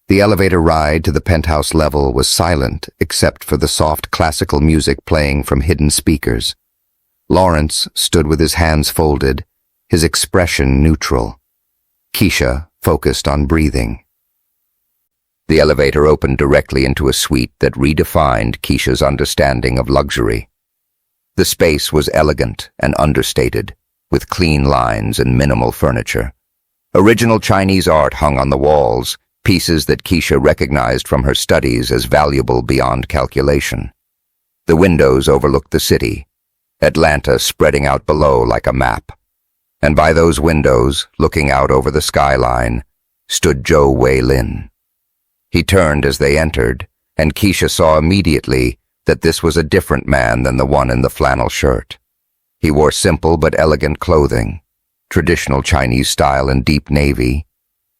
The elevator ride to the penthouse level was silent except for the soft classical music playing from hidden speakers. Lawrence stood with his hands folded, his expression neutral. Keisha focused on breathing. The elevator opened directly into a suite that redefined Keisha's understanding of luxury. The space was elegant and understated, with clean lines and minimal furniture. Original Chinese art hung on the walls, pieces that Keisha recognized from her studies as valuable beyond calculation. The windows overlooked the city, Atlanta spreading out below like a map. And by those windows, looking out over the skyline, stood Joe Wei-Lin. He turned as they entered, and Keisha saw immediately that this was a different man than the one in the flannel shirt. He wore simple but elegant clothing, traditional Chinese style and deep navy.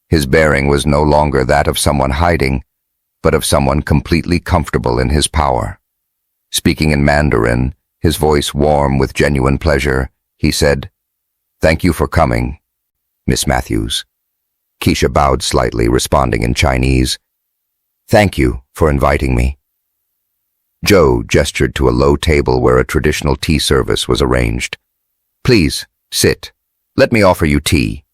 His bearing was no longer that of someone hiding, but of someone completely comfortable in his power. Speaking in Mandarin, his voice warm with genuine pleasure, he said, "Thank you for coming, Miss Matthews." Keisha bowed slightly, responding in Chinese, "Thank you for inviting me." Joe gestured to a low table where a traditional tea service was arranged. "Please, sit. Let me offer you tea."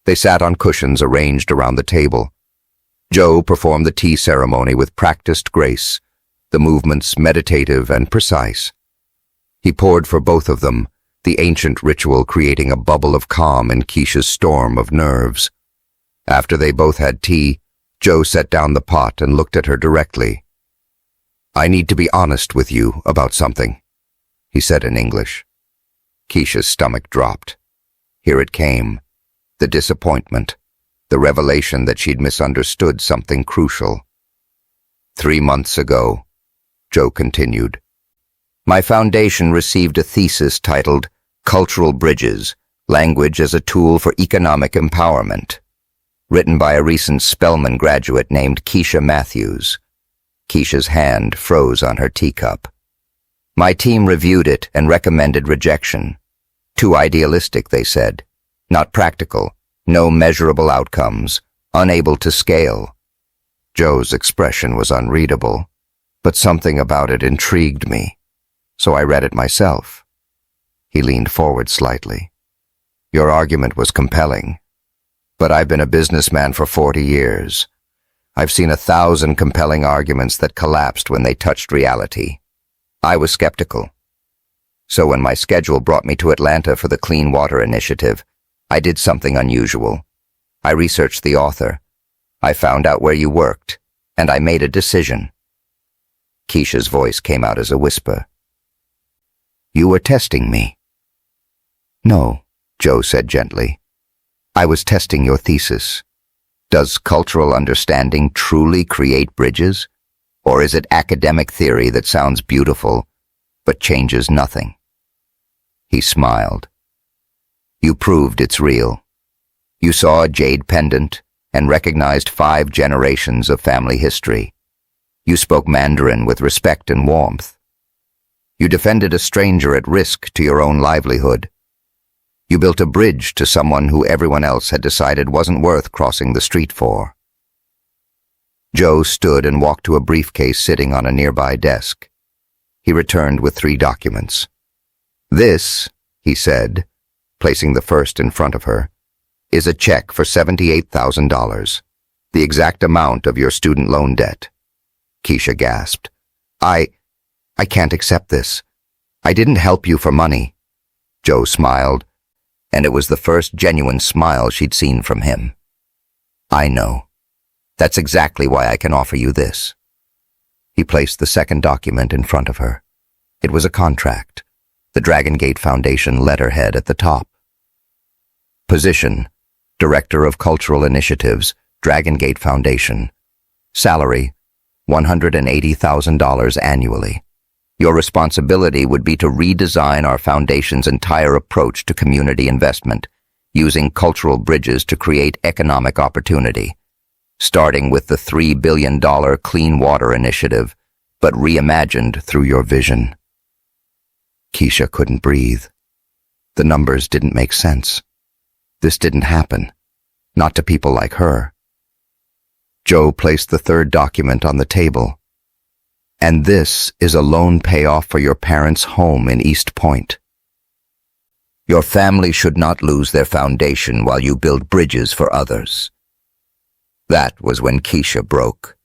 They sat on cushions arranged around the table. Joe performed the tea ceremony with practiced grace, the movements meditative and precise. He poured for both of them, the ancient ritual creating a bubble of calm in Keisha's storm of nerves. After they both had tea, Joe set down the pot and looked at her directly. "I need to be honest with you about something," he said in English. Keisha's stomach dropped. Here it came, the disappointment, the revelation that she'd misunderstood something crucial. 3 months ago, Joe continued, my foundation received a thesis titled Cultural Bridges, Language as a Tool for Economic Empowerment, written by a recent Spelman graduate named Keisha Matthews. Keisha's hand froze on her teacup. My team reviewed it and recommended rejection. Too idealistic, they said. Not practical, no measurable outcomes, unable to scale. Joe's expression was unreadable, but something about it intrigued me, so I read it myself. He leaned forward slightly. Your argument was compelling, but I've been a businessman for 40 years. I've seen 1,000 compelling arguments that collapsed when they touched reality. I was skeptical. So when my schedule brought me to Atlanta for the Clean Water Initiative, I did something unusual. I researched the author. I found out where you worked, and I made a decision. Keisha's voice came out as a whisper. You were testing me. No, Joe said gently. I was testing your thesis. Does cultural understanding truly create bridges? Or is it academic theory that sounds beautiful, but changes nothing? He smiled. You proved it's real. You saw a jade pendant and recognized 5 generations of family history. You spoke Mandarin with respect and warmth. You defended a stranger at risk to your own livelihood. You built a bridge to someone who everyone else had decided wasn't worth crossing the street for. Joe stood and walked to a briefcase sitting on a nearby desk. He returned with 3 documents. This, he said, placing the first in front of her, is a check for $78,000, the exact amount of your student loan debt. Keisha gasped. I can't accept this. I didn't help you for money. Joe smiled, and it was the first genuine smile she'd seen from him. I know. That's exactly why I can offer you this. He placed the second document in front of her. It was a contract, the Dragon Gate Foundation letterhead at the top. Position, Director of Cultural Initiatives, Dragon Gate Foundation. Salary, $180,000 annually. Your responsibility would be to redesign our foundation's entire approach to community investment, using cultural bridges to create economic opportunity, starting with the $3 billion Clean Water Initiative, but reimagined through your vision. Keisha couldn't breathe. The numbers didn't make sense. This didn't happen, not to people like her. Joe placed the third document on the table. And this is a loan payoff for your parents' home in East Point. Your family should not lose their foundation while you build bridges for others. That was when Keisha broke.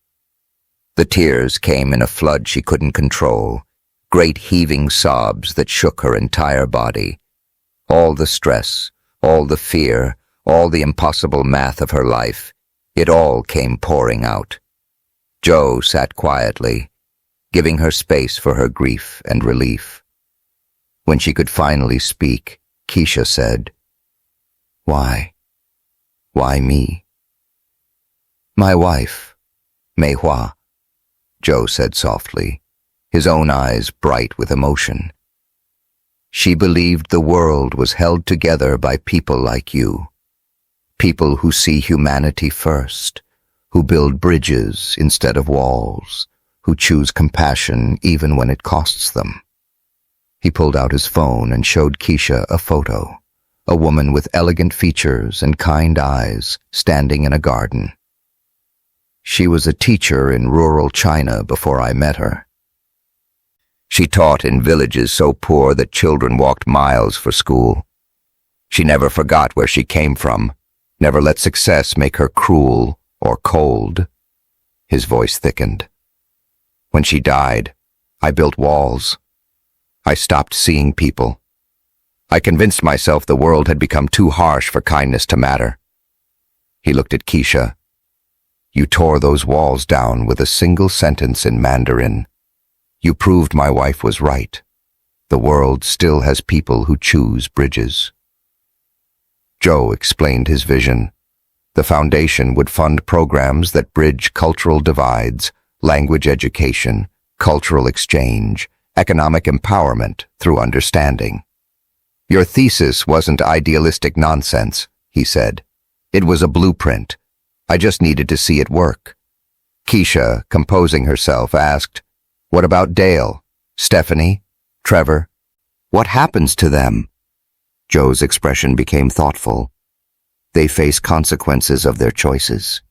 The tears came in a flood she couldn't control, great heaving sobs that shook her entire body. All the stress, all the fear, all the impossible math of her life, it all came pouring out. Joe sat quietly, giving her space for her grief and relief. When she could finally speak, Keisha said, Why? Why me? My wife, Mei Hua, Joe said softly, his own eyes bright with emotion. She believed the world was held together by people like you. People who see humanity first, who build bridges instead of walls, who choose compassion even when it costs them. He pulled out his phone and showed Keisha a photo, a woman with elegant features and kind eyes standing in a garden. She was a teacher in rural China before I met her. She taught in villages so poor that children walked miles for school. She never forgot where she came from, never let success make her cruel or cold. His voice thickened. When she died, I built walls. I stopped seeing people. I convinced myself the world had become too harsh for kindness to matter. He looked at Keisha. You tore those walls down with a single sentence in Mandarin. You proved my wife was right. The world still has people who choose bridges. Joe explained his vision. The foundation would fund programs that bridge cultural divides, language education, cultural exchange, economic empowerment through understanding. Your thesis wasn't idealistic nonsense, he said. It was a blueprint. I just needed to see it work. Keisha, composing herself, asked, What about Dale, Stephanie, Trevor? What happens to them? Joe's expression became thoughtful. They face consequences of their choices.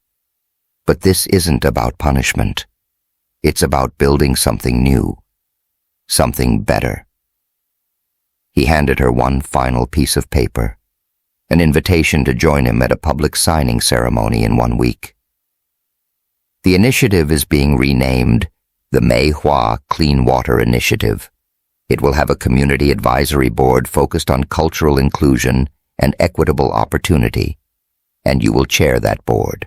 But this isn't about punishment. It's about building something new, something better. He handed her one final piece of paper, an invitation to join him at a public signing ceremony in 1 week. The initiative is being renamed the Meihua Clean Water Initiative. It will have a community advisory board focused on cultural inclusion and equitable opportunity, and you will chair that board.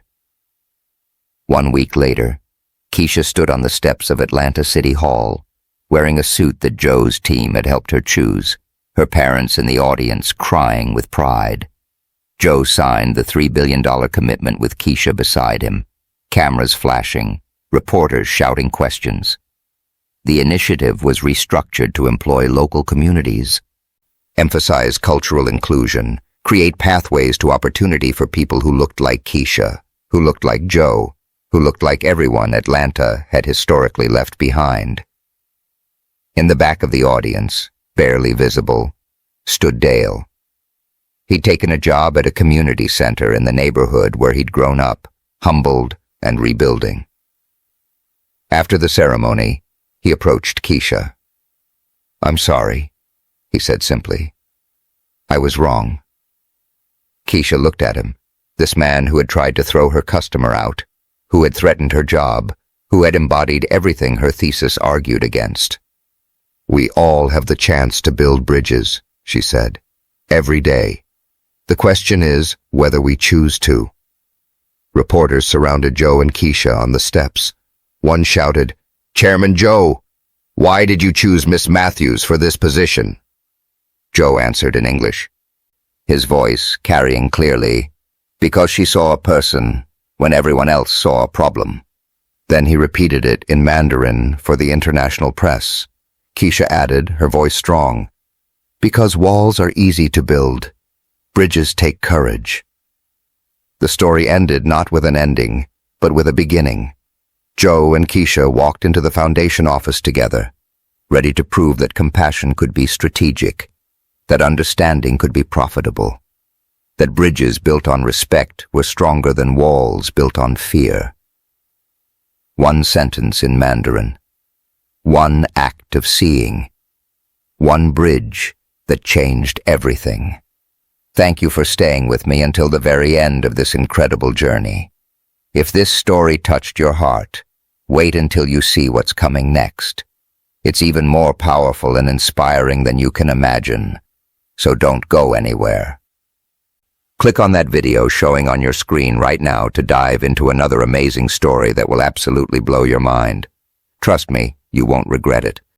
1 week later, Keisha stood on the steps of Atlanta City Hall, wearing a suit that Joe's team had helped her choose, her parents in the audience crying with pride. Joe signed the $3 billion commitment with Keisha beside him, cameras flashing, reporters shouting questions. The initiative was restructured to employ local communities, emphasize cultural inclusion, create pathways to opportunity for people who looked like Keisha, who looked like Joe, who looked like everyone Atlanta had historically left behind. In the back of the audience, barely visible, stood Dale. He'd taken a job at a community center in the neighborhood where he'd grown up, humbled and rebuilding. After the ceremony, he approached Keisha. I'm sorry, he said simply. I was wrong. Keisha looked at him, this man who had tried to throw her customer out, who had threatened her job, who had embodied everything her thesis argued against. We all have the chance to build bridges, she said, every day. The question is whether we choose to. Reporters surrounded Joe and Keisha on the steps. One shouted, Chairman Joe, why did you choose Miss Matthews for this position? Joe answered in English, his voice carrying clearly, because she saw a person when everyone else saw a problem. Then he repeated it in Mandarin for the international press. Keisha added, her voice strong, because walls are easy to build. Bridges take courage. The story ended not with an ending, but with a beginning. Joe and Keisha walked into the foundation office together, ready to prove that compassion could be strategic, that understanding could be profitable, that bridges built on respect were stronger than walls built on fear. One sentence in Mandarin, one act of seeing, one bridge that changed everything. Thank you for staying with me until the very end of this incredible journey. If this story touched your heart, wait until you see what's coming next. It's even more powerful and inspiring than you can imagine, so don't go anywhere. Click on that video showing on your screen right now to dive into another amazing story that will absolutely blow your mind. Trust me, you won't regret it.